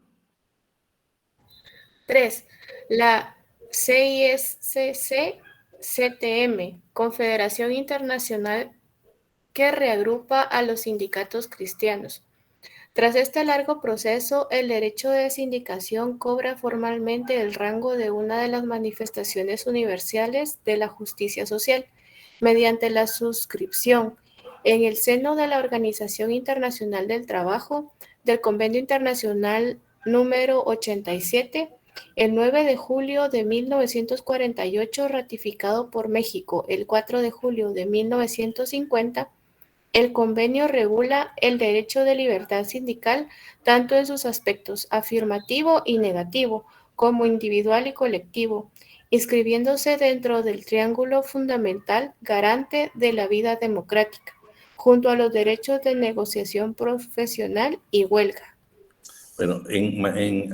3. La CISCC-CTM, Confederación Internacional que reagrupa a los sindicatos cristianos. Tras este largo proceso, el derecho de sindicación cobra formalmente el rango de una de las manifestaciones universales de la justicia social, mediante la suscripción, en el seno de la Organización Internacional del Trabajo, del Convenio Internacional número 87, el 9 de julio de 1948, ratificado por México el 4 de julio de 1950, el convenio regula el derecho de libertad sindical tanto en sus aspectos afirmativo y negativo, como individual y colectivo, inscribiéndose dentro del triángulo fundamental garante de la vida democrática, junto a los derechos de negociación profesional y huelga. Bueno,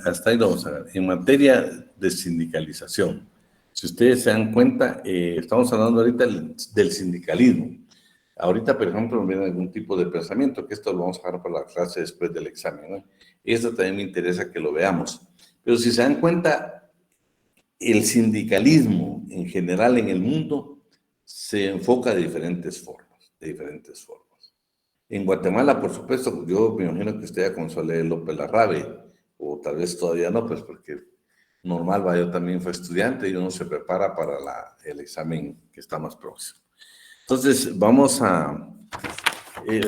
hasta ahí lo vamos a ver. En materia de sindicalización, si ustedes se dan cuenta, estamos hablando ahorita del sindicalismo. Ahorita, por ejemplo, viene algún tipo de pensamiento, que esto lo vamos a dejar para la clase después del examen, ¿no? Esto también me interesa que lo veamos. Pero si se dan cuenta, el sindicalismo en general en el mundo se enfoca de diferentes formas, En Guatemala, por supuesto, yo me imagino que usted ya comenzó a leer López Larrabe, o tal vez todavía no, pues porque normal, va, yo también fui estudiante y uno se prepara para el examen que está más próximo. Entonces, vamos a...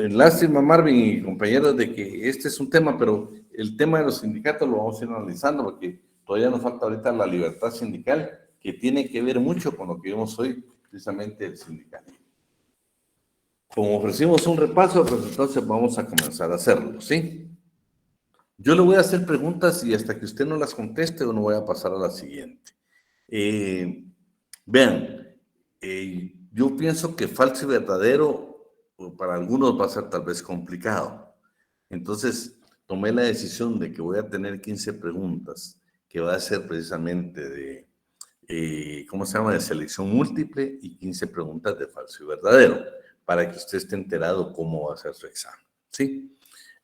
lástima, Marvin y compañeros, de que este es un tema, pero el tema de los sindicatos lo vamos a ir analizando porque todavía nos falta ahorita la libertad sindical, que tiene que ver mucho con lo que vimos hoy, precisamente el sindicalismo. Como ofrecimos un repaso, pues entonces vamos a comenzar a hacerlo, ¿sí? Yo le voy a hacer preguntas y hasta que usted no las conteste, no voy a pasar a la siguiente. Vean, yo pienso que falso y verdadero para algunos va a ser tal vez complicado. Entonces, tomé la decisión de que voy a tener 15 preguntas, que va a ser precisamente de, ¿cómo se llama?, de selección múltiple y 15 preguntas de falso y verdadero, para que usted esté enterado cómo va a ser su examen, ¿sí?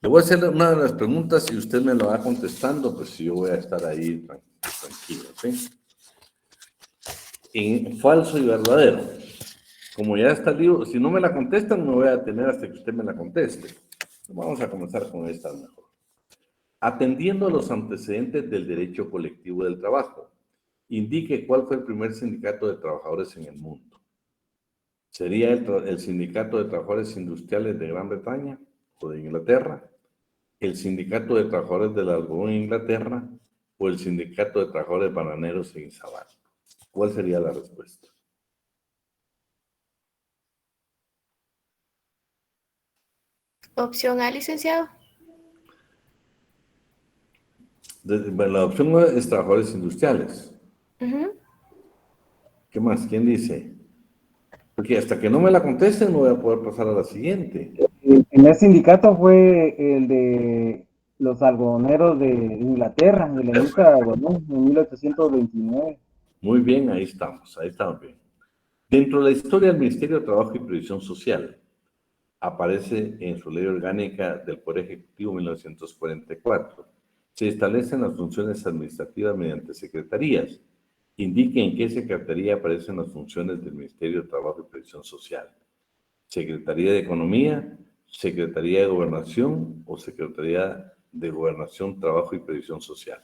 Le voy a hacer una de las preguntas y usted me lo va contestando, pues yo voy a estar ahí tranquilo, ¿sí? En falso y verdadero. Como ya está el libro, si no me la contestan, no voy a tener hasta que usted me la conteste. Vamos a comenzar con esta mejor. Atendiendo a los antecedentes del derecho colectivo del trabajo, indique cuál fue el primer sindicato de trabajadores en el mundo. ¿Sería el Sindicato de Trabajadores Industriales de Gran Bretaña o de Inglaterra? ¿El Sindicato de Trabajadores del Algodón en Inglaterra o el Sindicato de Trabajadores Bananeros en Izabal? ¿Cuál sería la respuesta? Opción A, licenciado. La opción A es trabajadores industriales. ¿Qué más? ¿Quién dice? Porque hasta que no me la contesten no voy a poder pasar a la siguiente. El primer sindicato fue el de los algodoneros de Inglaterra, de la industria de algodón, en 1829. Muy bien, ahí estamos bien. Dentro de la historia del Ministerio de Trabajo y Previsión Social, aparece en su ley orgánica del Poder Ejecutivo 1944. Se establecen las funciones administrativas mediante secretarías. Indique en qué secretaría aparecen las funciones del Ministerio de Trabajo y Previsión Social. Secretaría de Economía, Secretaría de Gobernación o Secretaría de Gobernación, Trabajo y Previsión Social.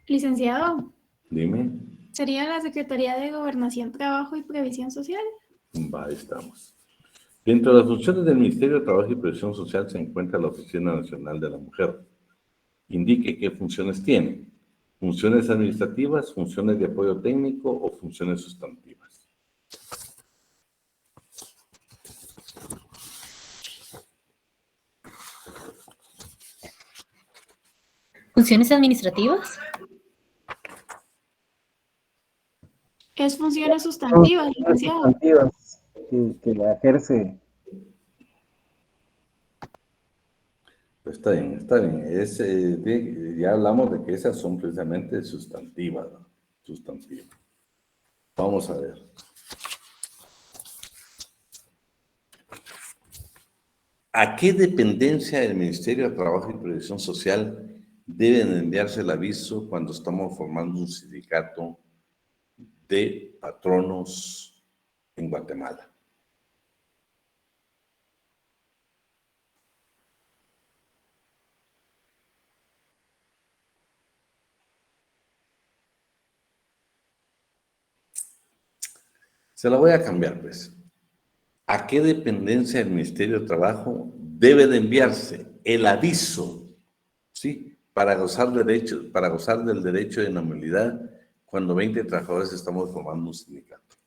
Licenciado, Dime. ¿sería la Secretaría de Gobernación, Trabajo y Previsión Social? Va, ahí estamos. Dentro de las funciones del Ministerio de Trabajo y Previsión Social se encuentra la Oficina Nacional de la Mujer. Indique qué funciones tiene. Funciones administrativas, funciones de apoyo técnico o funciones sustantivas. ¿Funciones administrativas? Es funciones sustantivas, licenciado. Sustantivas que la ejerce. Pues está bien, está bien. Ya hablamos de que esas son precisamente sustantivas, ¿no? Sustantivas. Vamos a ver. ¿A qué dependencia del Ministerio de Trabajo y Previsión Social deben enviarse el aviso cuando estamos formando un sindicato de patronos en Guatemala? Se la voy a cambiar, pues. ¿A qué dependencia del Ministerio de Trabajo debe de enviarse el aviso, sí, para gozar del derecho de inmovilidad cuando 20 trabajadores estamos formando un sindicato?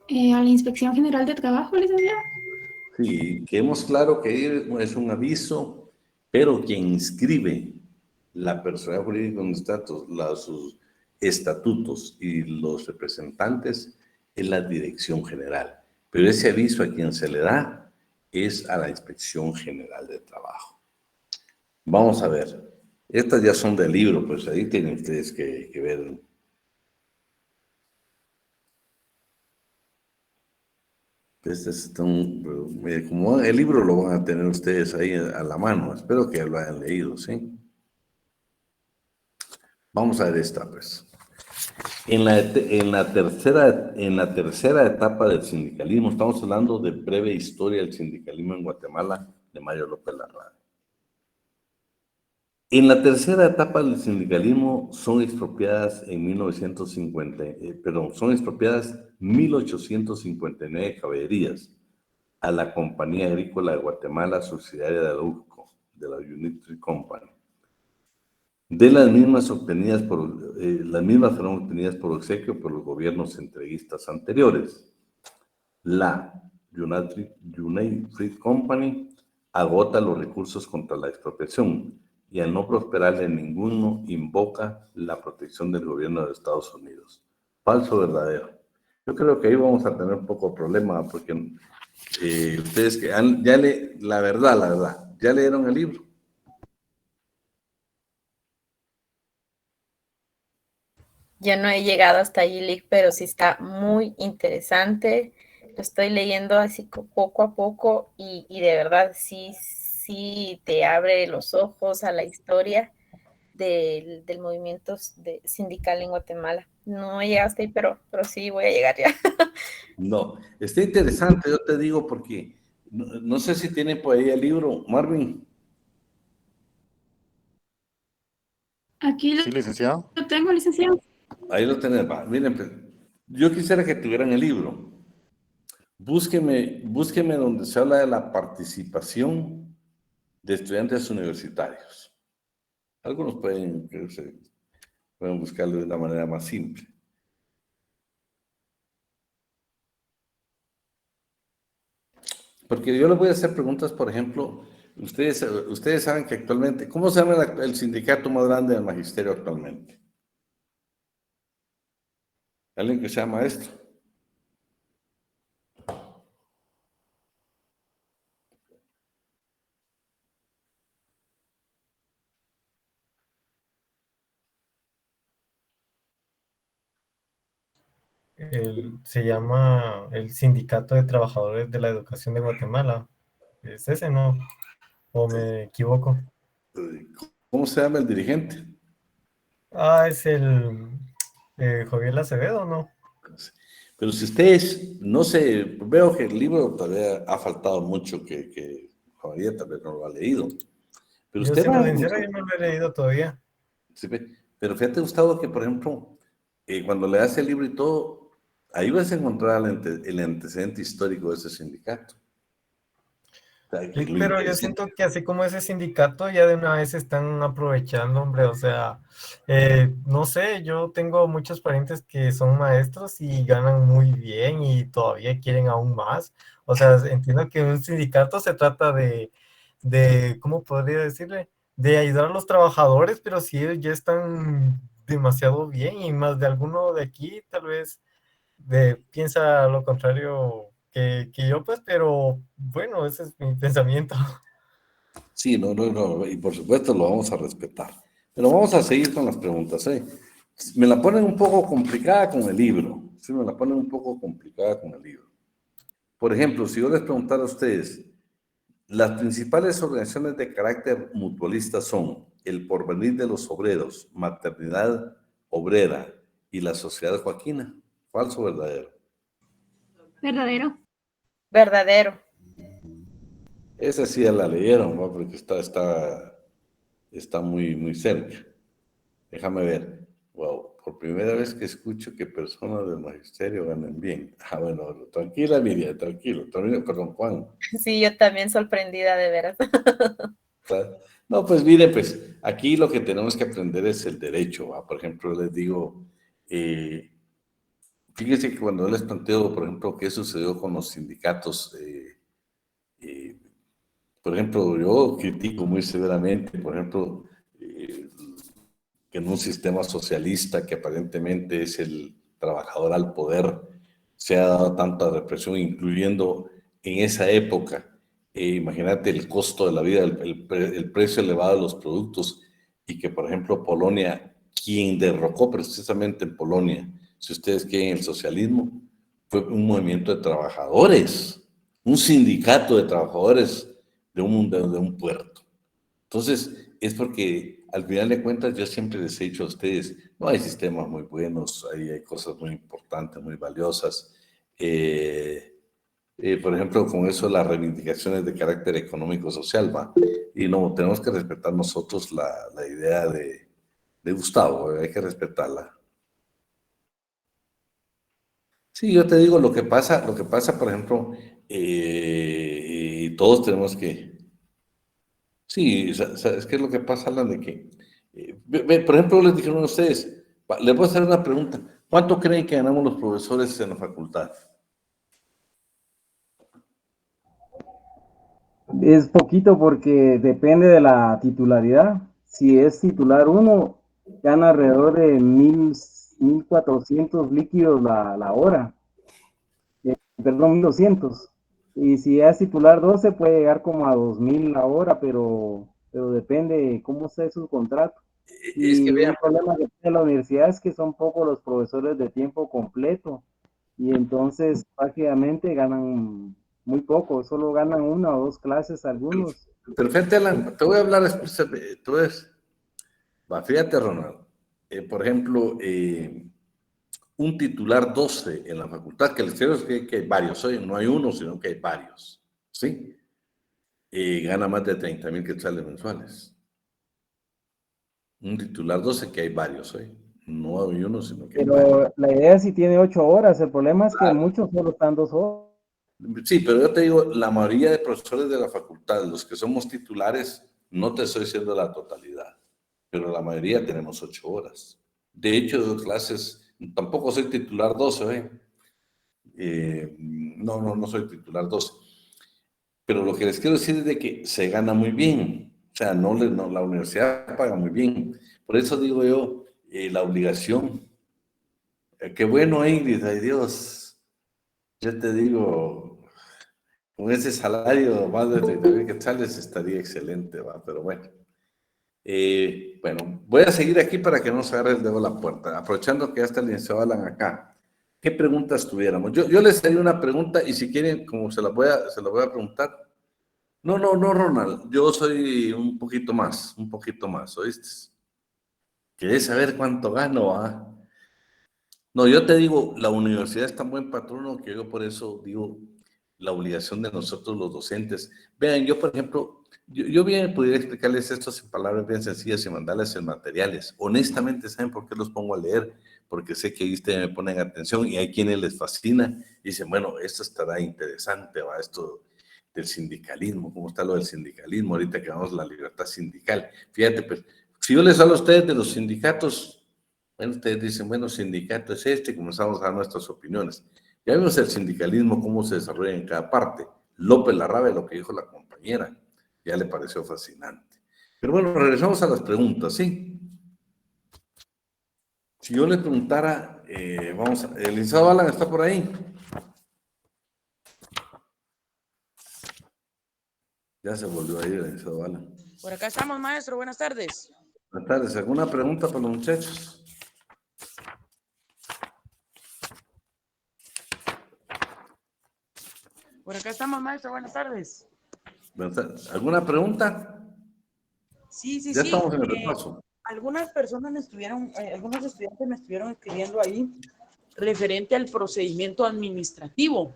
A la Inspección General de Trabajo, licenciado. Sí, quedemos claro que es un aviso, pero quien inscribe la personalidad jurídica con sus estatutos y los representantes es la Dirección General. Pero ese aviso a quien se le da es a la Inspección General de Trabajo. Vamos a ver. Estas ya son del libro, pues ahí tienen ustedes que ver. Como el libro lo van a tener ustedes ahí a la mano, espero que lo hayan leído, ¿sí? Vamos a ver esta, pues. En la tercera etapa del sindicalismo, estamos hablando de breve historia del sindicalismo en Guatemala, de Mario López Larrada. En la tercera etapa del sindicalismo son expropiadas en 1859 caballerías a la Compañía Agrícola de Guatemala, subsidiaria de la UCO, de la Unit Tree Company. Las mismas fueron obtenidas por obsequio por los gobiernos entreguistas anteriores. La United Fruit Company agota los recursos contra la expropiación y al no prosperarle ninguno invoca la protección del gobierno de Estados Unidos. ¿Falso o verdadero? Yo creo que ahí vamos a tener un poco de problema porque ustedes que la verdad, ¿ya leyeron el libro? Ya no he llegado hasta allí, Lick, pero sí está muy interesante. Lo estoy leyendo así poco a poco y de verdad sí te abre los ojos a la historia del movimiento sindical en Guatemala. No he llegado hasta ahí, pero sí voy a llegar ya. No, está interesante, yo te digo, porque no sé si tiene por ahí el libro, Marvin. Aquí Sí, licenciado. lo tengo, licenciado. Ahí lo tenés, va. Miren, pues, yo quisiera que tuvieran el libro. Búsqueme donde se habla de la participación de estudiantes universitarios. Algunos pueden buscarlo de una manera más simple. Porque yo les voy a hacer preguntas, por ejemplo, ustedes saben que actualmente, ¿cómo se llama el sindicato más grande del magisterio actualmente? ¿Alguien que sea maestro? Se llama el Sindicato de Trabajadores de la Educación de Guatemala. ¿Es ese, no? ¿O me equivoco? ¿Cómo se llama el dirigente? Es el Joviel Acevedo, ¿no? Pero si ustedes, no sé, veo que el libro todavía ha faltado mucho que Javier tal vez no lo ha leído. Pero Yo, usted siendo sincero, yo no lo he leído todavía. Sí, pero fíjate, Gustavo, que por ejemplo, cuando le das el libro y todo, ahí vas a encontrar el antecedente histórico de ese sindicato. Sí, pero yo siento que así como ese sindicato ya de una vez se están aprovechando, hombre, o sea, no sé, yo tengo muchos parientes que son maestros y ganan muy bien y todavía quieren aún más. O sea, entiendo que un sindicato se trata ¿cómo podría decirle? De ayudar a los trabajadores, pero si ellos ya están demasiado bien y más de alguno de aquí tal vez piensa lo contrario que yo, pues, pero bueno, ese es mi pensamiento. Sí, no, y por supuesto lo vamos a respetar. Pero vamos a seguir con las preguntas, ¿eh? Me la ponen un poco complicada con el libro. Sí, me la ponen un poco complicada con el libro. Por ejemplo, si yo les preguntara a ustedes, las principales organizaciones de carácter mutualista son el Porvenir de los Obreros, Maternidad Obrera y la Sociedad Joaquina. ¿Falso o verdadero? Verdadero. Verdadero. Esa sí ya la leyeron, ¿no? Porque está muy cerca. Déjame ver. Wow, por primera vez que escucho que personas del magisterio ganan bien. Ah, bueno, tranquila, Miriam, tranquilo. Perdón, Juan. Sí, yo también sorprendida de veras. No, pues mire, pues aquí lo que tenemos que aprender es el derecho, ¿va? Por ejemplo, les digo, fíjense que cuando yo les planteo, por ejemplo, qué sucedió con los sindicatos, por ejemplo, yo critico muy severamente, por ejemplo, que en un sistema socialista que aparentemente es el trabajador al poder, se ha dado tanta represión, incluyendo en esa época, imagínate el costo de la vida, el precio elevado de los productos, y que, por ejemplo, Polonia, quien derrocó precisamente en Polonia, si ustedes quieren, el socialismo, fue un movimiento de trabajadores, un sindicato de trabajadores de un puerto. Entonces, es porque al final de cuentas yo siempre les he dicho a ustedes, no hay sistemas muy buenos, hay cosas muy importantes, muy valiosas. Por ejemplo, con eso las reivindicaciones de carácter económico-social, ¿va? Y no, tenemos que respetar nosotros la idea de Gustavo, hay que respetarla. Sí, yo te digo, lo que pasa, por ejemplo, todos tenemos que... Sí, ¿sabes qué es lo que pasa, Alan? De que, por ejemplo, les dijeron a ustedes, les voy a hacer una pregunta. ¿Cuánto creen que ganamos los profesores en la facultad? Es poquito porque depende de la titularidad. Si es titular uno, gana alrededor de 1,400 líquidos la hora. Perdón, 1,200. Y si es titular 12, puede llegar como a 2,000 la hora, pero depende de cómo sea su contrato. Es que Y vean, un problema que tiene la universidad es que son pocos los profesores de tiempo completo. Y entonces prácticamente ganan muy poco, solo ganan 1 o 2 clases algunos. perfecto, Alan, te voy a hablar después, fíjate, Ronald, por ejemplo, un titular 12 en la facultad, que les quiero decir que hay varios, no hay uno, sino que hay varios, ¿sí? Gana más de 30,000 quetzales mensuales. Un titular 12 que hay varios, no hay uno, sino que hay varios. Pero la idea es si tiene 8 horas, el problema es que muchos solo están 2 horas. Sí, pero yo te digo, la mayoría de profesores de la facultad, los que somos titulares, no te estoy diciendo la totalidad, pero la mayoría tenemos 8 horas. De hecho, doy clases, tampoco soy titular 12, no soy titular 12. Pero lo que les quiero decir es de que se gana muy bien. O sea, la universidad paga muy bien. Por eso digo yo, la obligación. Qué bueno, Ingrid, ay Dios. Yo te digo, con ese salario más de 30,000 quetzales estaría excelente, ¿va? Pero bueno. Bueno, voy a seguir aquí para que no se agarre el dedo a la puerta. Aprovechando que ya está el licenciado Alan acá. ¿Qué preguntas tuviéramos? Yo les haría una pregunta y si quieren, como se la voy a preguntar. No, Ronald, yo soy un poquito más, ¿oíste? ¿Querés saber cuánto gano? Ah? No, yo te digo, la universidad es tan buen patrono que yo por eso digo la obligación de nosotros los docentes. Vean, yo por ejemplo, yo bien pudiera explicarles esto en palabras bien sencillas y mandarles en materiales. Honestamente, ¿saben por qué los pongo a leer? Porque sé que ahí ustedes me ponen atención y hay quienes les fascina y dicen, bueno, esto estará interesante, va, esto del sindicalismo, cómo está lo del sindicalismo, ahorita que vamos a la libertad sindical. Fíjate, pues, si yo les hablo a ustedes de los sindicatos, bueno, ustedes dicen, bueno, sindicato es este, comenzamos a dar nuestras opiniones. Ya vimos el sindicalismo, cómo se desarrolla en cada parte. López Larrabe, lo que dijo la compañera, ya le pareció fascinante. Pero bueno, regresamos a las preguntas, ¿sí? Si yo le preguntara, el licenciado Alan está por ahí. Ya se volvió a ir el licenciado Alan. Por acá estamos, maestro. Buenas tardes. Buenas tardes. ¿Alguna pregunta para los muchachos? Por acá estamos, maestro. Buenas tardes. Buenas tardes. ¿Alguna pregunta? Sí, sí, Ya sí. estamos en el repaso. Algunas personas me estuvieron, algunos estudiantes me estuvieron escribiendo ahí referente al procedimiento administrativo.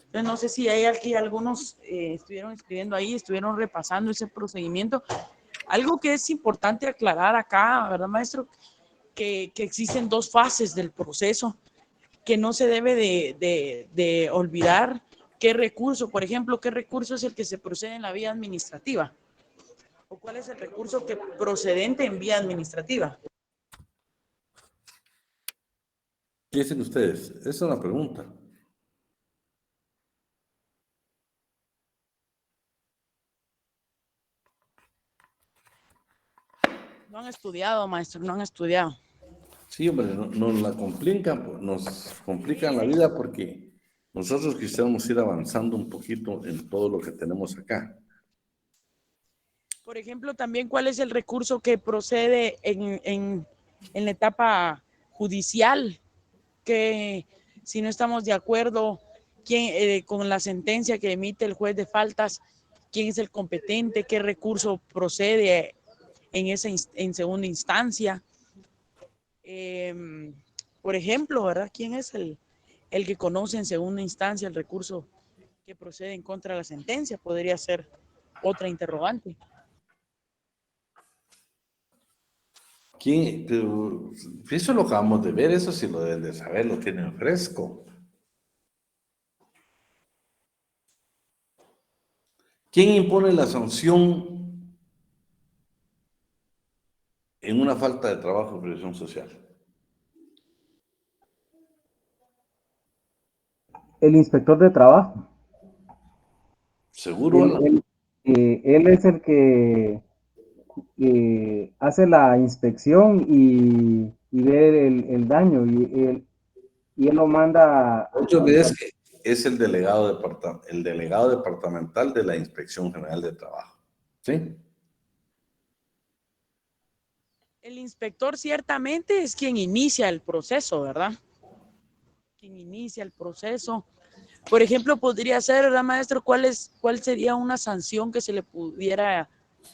Entonces, no sé si hay aquí algunos estuvieron escribiendo ahí, estuvieron repasando ese procedimiento. Algo que es importante aclarar acá, ¿verdad, maestro? Que existen dos fases del proceso, que no se debe de olvidar qué recurso, por ejemplo, qué recurso es el que se procede en la vía administrativa. ¿O cuál es el recurso que procedente en vía administrativa? ¿Qué dicen ustedes? Esa es una pregunta. No han estudiado, maestro, no han estudiado. Sí, hombre, nos complican la vida porque nosotros quisiéramos ir avanzando un poquito en todo lo que tenemos acá. Por ejemplo, también, ¿cuál es el recurso que procede en la etapa judicial? Que si no estamos de acuerdo con la sentencia que emite el juez de faltas, ¿quién es el competente? ¿Qué recurso procede en segunda instancia? Por ejemplo, ¿verdad? ¿Quién es el que conoce en segunda instancia el recurso que procede en contra de la sentencia? Podría ser otra interrogante. ¿Quién? Pero eso lo acabamos de ver, eso sí lo deben de saber, lo tienen fresco. ¿Quién impone la sanción en una falta de trabajo de previsión social? El inspector de trabajo. ¿Seguro, Alan? Él es el que hace la inspección y ve el daño y él lo manda. No te olvides que es el delegado departamental de la Inspección General de Trabajo. ¿Sí? El inspector ciertamente es quien inicia el proceso, ¿verdad? Quien inicia el proceso. Por ejemplo, podría ser, ¿verdad, maestro? ¿Cuál sería una sanción que se le pudiera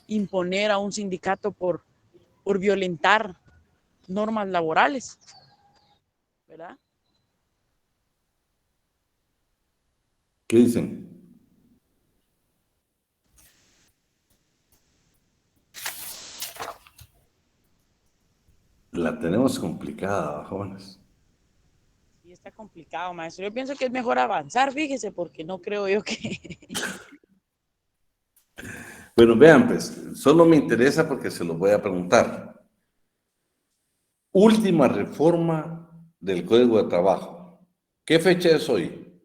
imponer a un sindicato por violentar normas laborales? ¿Verdad? ¿Qué dicen? La tenemos complicada, jóvenes. Sí, está complicado, maestro. Yo pienso que es mejor avanzar, fíjese, porque no creo yo que... Bueno, vean, pues, solo me interesa porque se los voy a preguntar. Última reforma del Código de Trabajo. ¿Qué fecha es hoy?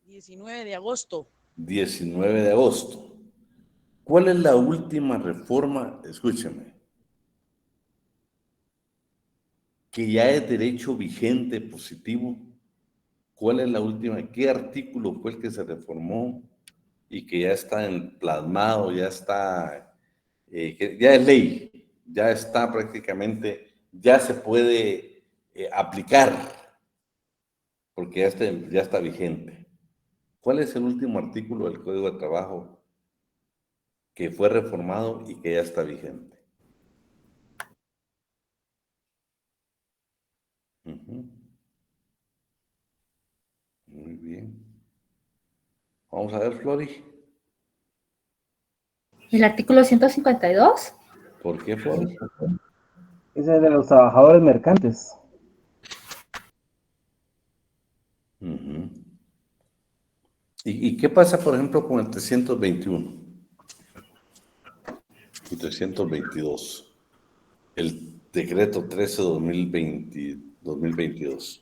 19 de agosto. 19 de agosto. ¿Cuál es la última reforma? Escúcheme. Que ya es derecho vigente positivo. ¿Cuál es la última? ¿Qué artículo fue el que se reformó y que ya está plasmado, ya está, que ya es ley, ya está prácticamente, ya se puede aplicar, porque ya está vigente? ¿Cuál es el último artículo del Código de Trabajo que fue reformado y que ya está vigente? Muy bien. Vamos a ver, Flori. ¿El artículo 152? ¿Por qué, Flori? Ese es de los trabajadores mercantes. ¿Y qué pasa, por ejemplo, con el 321 y 322? El decreto 13/2022.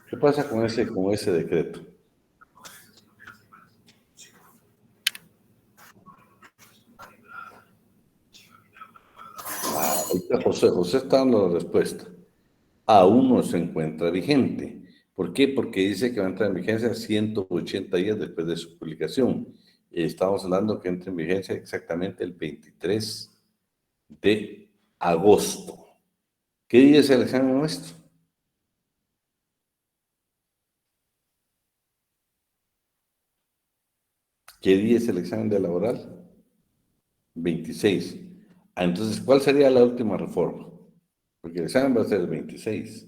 ¿Qué pasa con ese decreto? Ahorita José está dando la respuesta. Aún no se encuentra vigente. ¿Por qué? Porque dice que va a entrar en vigencia 180 días después de su publicación. Estamos hablando que entra en vigencia exactamente el 23 de agosto. ¿Qué día es el examen nuestro? ¿Qué día es el examen de laboral? 26. Entonces, ¿cuál sería la última reforma? Porque el examen va a ser el 26.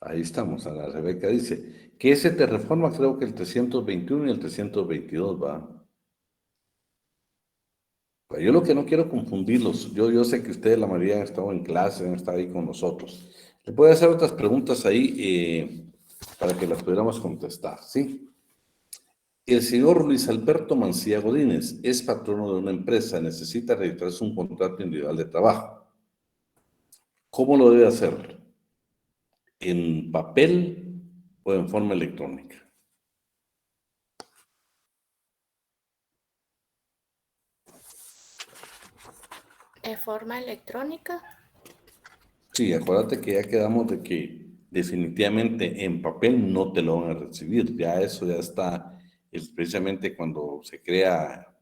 Ahí estamos, Ana Rebeca dice, ¿qué ese te reforma? Creo que el 321 y el 322 va. Yo lo que no quiero confundirlos, yo sé que ustedes, la mayoría han estado en clase, han estado ahí con nosotros. Le puedo hacer otras preguntas ahí para que las pudiéramos contestar, ¿sí? El señor Luis Alberto Mancía Godínez es patrono de una empresa, necesita registrarse un contrato individual de trabajo. ¿Cómo lo debe hacer? ¿En papel o en forma electrónica? ¿En forma electrónica? Sí, acuérdate que ya quedamos de que definitivamente en papel no te lo van a recibir. Ya eso ya está, es precisamente cuando se crea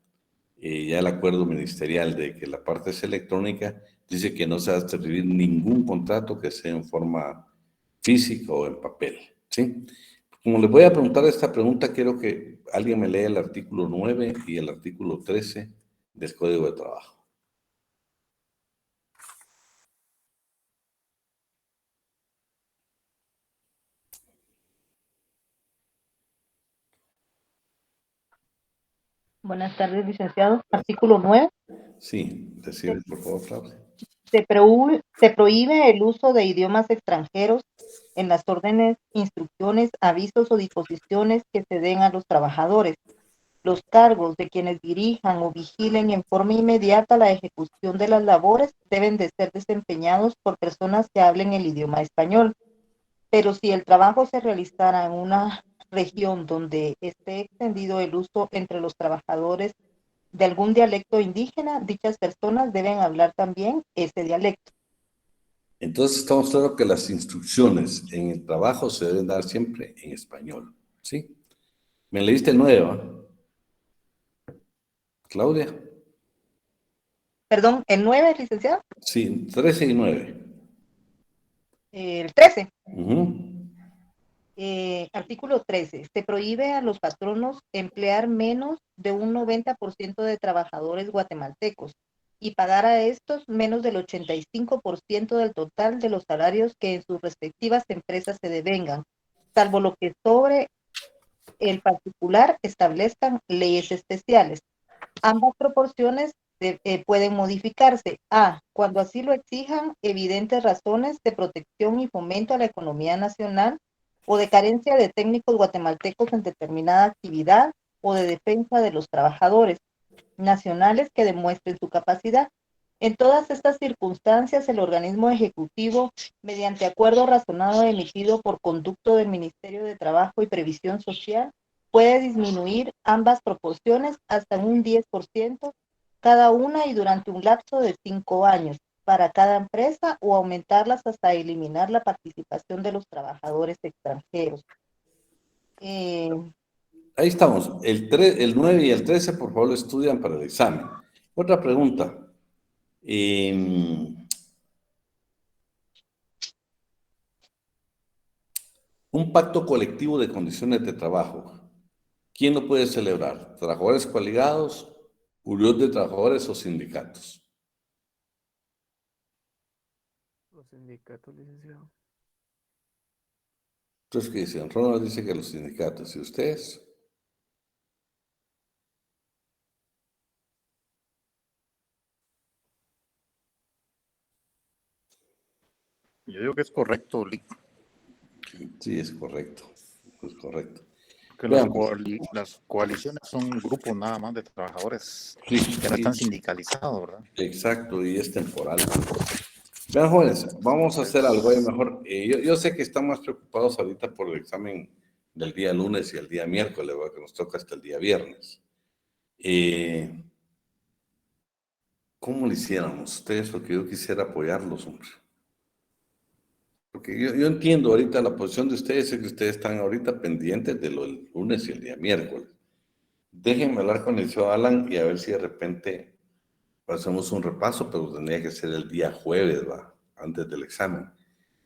ya el acuerdo ministerial de que la parte es electrónica, dice que no se va a recibir ningún contrato que sea en forma física o en papel, ¿sí? Como les voy a preguntar esta pregunta, quiero que alguien me lea el artículo 9 y el artículo 13 del Código de Trabajo. Buenas tardes, licenciado. Artículo 9. Sí, decide, por favor, Claudia. Se prohíbe el uso de idiomas extranjeros en las órdenes, instrucciones, avisos o disposiciones que se den a los trabajadores. Los cargos de quienes dirijan o vigilen en forma inmediata la ejecución de las labores deben de ser desempeñados por personas que hablen el idioma español. Pero si el trabajo se realizara en una región donde esté extendido el uso entre los trabajadores de algún dialecto indígena, dichas personas deben hablar también ese dialecto. Entonces estamos claros que las instrucciones en el trabajo se deben dar siempre en español, ¿sí? ¿Me leíste el 9, ¿va? Claudia. Perdón, ¿el 9, licenciado? Sí, 13 y 9. El 13. Ujú. Artículo 13. Se prohíbe a los patronos emplear menos de un 90% de trabajadores guatemaltecos y pagar a estos menos del 85% del total de los salarios que en sus respectivas empresas se devengan, salvo lo que sobre el particular establezcan leyes especiales. Ambas proporciones pueden modificarse. A, cuando así lo exijan evidentes razones de protección y fomento a la economía nacional o de carencia de técnicos guatemaltecos en determinada actividad o de defensa de los trabajadores nacionales que demuestren su capacidad. En todas estas circunstancias, el organismo ejecutivo, mediante acuerdo razonado emitido por conducto del Ministerio de Trabajo y Previsión Social, puede disminuir ambas proporciones hasta un 10% cada una y durante un lapso de 5 años para cada empresa o aumentarlas hasta eliminar la participación de los trabajadores extranjeros. Ahí estamos. El 9 y el 13, por favor, lo estudian para el examen. Otra pregunta. Un pacto colectivo de condiciones de trabajo. ¿Quién lo puede celebrar? ¿Trabajadores colegiados, unión de trabajadores o sindicatos? Los sindicatos, licenciado. Entonces, ¿qué dicen? Ronald dice que los sindicatos. ¿Y ustedes? Yo digo que es correcto, Lick. Sí, es correcto. Es correcto. Que Vean, las coaliciones son grupos nada más de trabajadores sí, que no sí, están sindicalizados, ¿verdad? exacto, y es temporal. Vean, jóvenes, vamos a hacer algo ahí mejor. Yo sé que están más preocupados ahorita por el examen del día lunes y el día miércoles, ¿verdad? Que nos toca hasta el día viernes. ¿Cómo lo hiciéramos ustedes? Porque yo quisiera apoyarlos, hombre. Porque yo entiendo ahorita la posición de ustedes, es que ustedes están ahorita pendientes de lo del lunes y el día miércoles. Déjenme hablar con el señor Alan y a ver si de repente hacemos un repaso, pero tendría que ser el día jueves, ¿va? Antes del examen.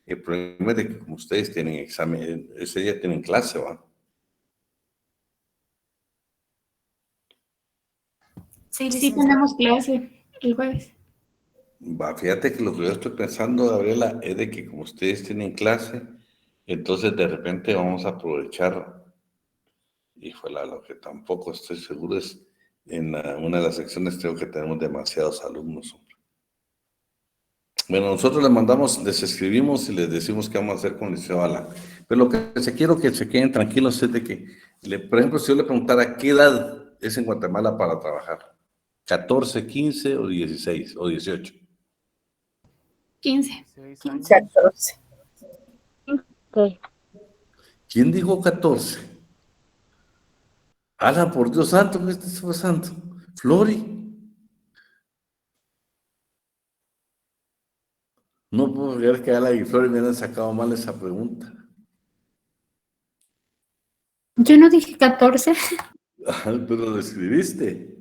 El problema es de que como ustedes tienen examen, ese día tienen clase, ¿va? Sí, tenemos clase el jueves. Va, fíjate que lo que yo estoy pensando, Gabriela, es de que como ustedes tienen clase, entonces de repente vamos a aprovechar, híjole, lo que tampoco estoy seguro es, en una de las secciones creo que tenemos demasiados alumnos, hombre. Bueno, nosotros les escribimos y les decimos qué vamos a hacer con el liceo Alan. Pero lo que quiero que se queden tranquilos es de que, por ejemplo, si yo le preguntara qué edad es en Guatemala para trabajar, 14, 15 o 16 o 18. 15. 14. ¿Quién dijo 14? Alan, por Dios santo, ¿qué está pasando? Flori. No puedo creer que Alan y Flori me hayan sacado mal esa pregunta. Yo no dije 14. Pero lo escribiste.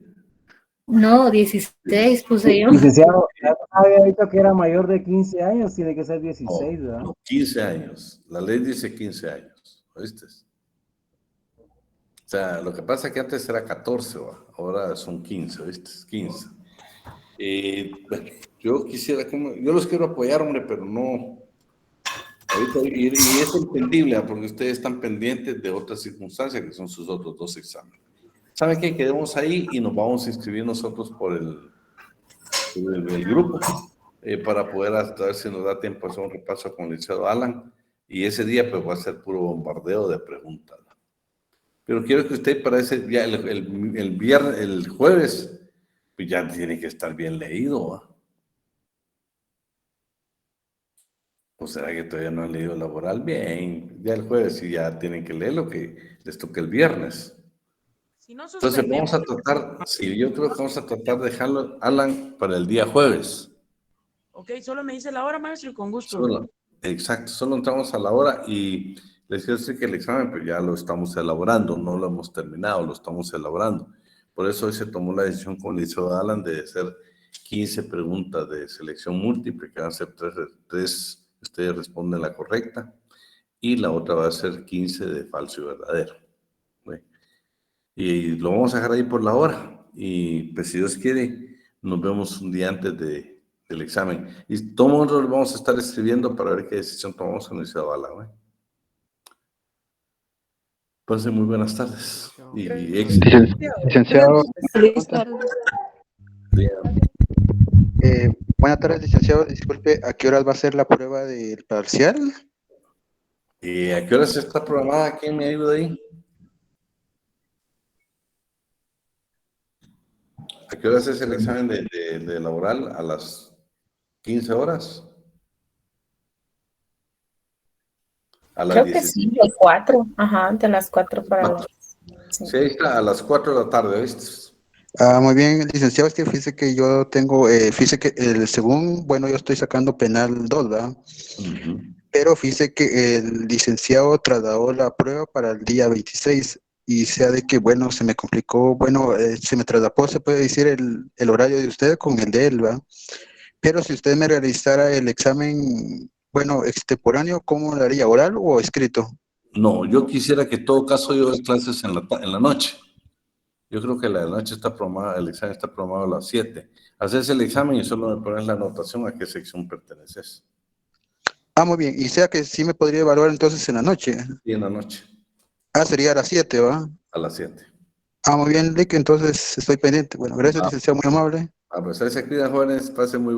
No, 16 puse yo. Licenciado, ya había dicho que era mayor de 15 años, tiene que ser 16, ¿verdad? No, 15 años. La ley dice 15 años. ¿Oíste? O sea, lo que pasa es que antes era 14, ¿va? Ahora son 15, ¿viste? 15. Bueno, yo quisiera, yo los quiero apoyar, hombre, pero no. Ahorita, y es entendible, ¿va? Porque ustedes están pendientes de otras circunstancias que son sus otros 2 exámenes. ¿Saben qué? Quedemos ahí y nos vamos a inscribir nosotros por el grupo para poder hasta ver si nos da tiempo a hacer un repaso con el licenciado Alan. Y ese día pues va a ser puro bombardeo de preguntas. Pero quiero que usted para ese día, el viernes, el jueves, pues ya tiene que estar bien leído, ¿va? ¿O será que todavía no han leído laboral? Bien, ya el jueves sí ya tienen que leer lo que les toque el viernes. Si no Entonces vamos a tratar, sí, yo creo que vamos a tratar de dejarlo, Alan, para el día jueves. Ok, solo me dice la hora, maestro, y con gusto. Exacto, solo entramos a la hora y les quiero decir que el examen pues ya lo estamos elaborando, no lo hemos terminado, lo estamos elaborando. Por eso hoy se tomó la decisión con el liceo de Alan de hacer 15 preguntas de selección múltiple, que van a ser 3, ustedes responden la correcta, y la otra va a ser 15 de falso y verdadero. ¿Sí? Y lo vamos a dejar ahí por la hora, y pues si Dios quiere, nos vemos un día antes del examen. Y todo el mundo lo vamos a estar escribiendo para ver qué decisión tomamos en el liceo de Alan, ¿eh? Pasen muy buenas tardes. Y éxito. Licenciado. Buenas tardes. Buenas tardes, licenciado. Disculpe, ¿a qué horas va a ser la prueba del parcial? ¿A qué horas está programada? ¿Quién me ayuda ahí? ¿A qué horas es el examen de laboral? ¿A las 15 horas? ¿A las Creo 10? que sí, de 4. Ajá, de las 4 para las. Sí, ahí está, a las 4 de la tarde, ¿viste? Muy bien, licenciado, es que fíjese que yo tengo, fíjese que según, bueno, yo estoy sacando penal 2, ¿verdad? Pero fíjese que el licenciado trasladó la prueba para el día 26 y sea de que, bueno, se me complicó, bueno, se me trasladó, se puede decir, el horario de usted con el de él, ¿verdad? Pero si usted me realizara el examen, bueno, extemporáneo, ¿cómo lo haría? ¿Oral o escrito? No, yo quisiera que en todo caso yo dé clases en la noche. Yo creo que la de noche está programada, el examen está programado a las 7. Haces el examen y solo me pones la anotación a qué sección perteneces. Ah, muy bien. Y sea que sí me podría evaluar entonces en la noche. Sí, en la noche. Ah, sería a las 7, ¿va? A las 7. Ah, muy bien, Lick, entonces estoy pendiente. Bueno, gracias, licenciado, muy amable. Pues ahí se cuidan, jóvenes, pasen muy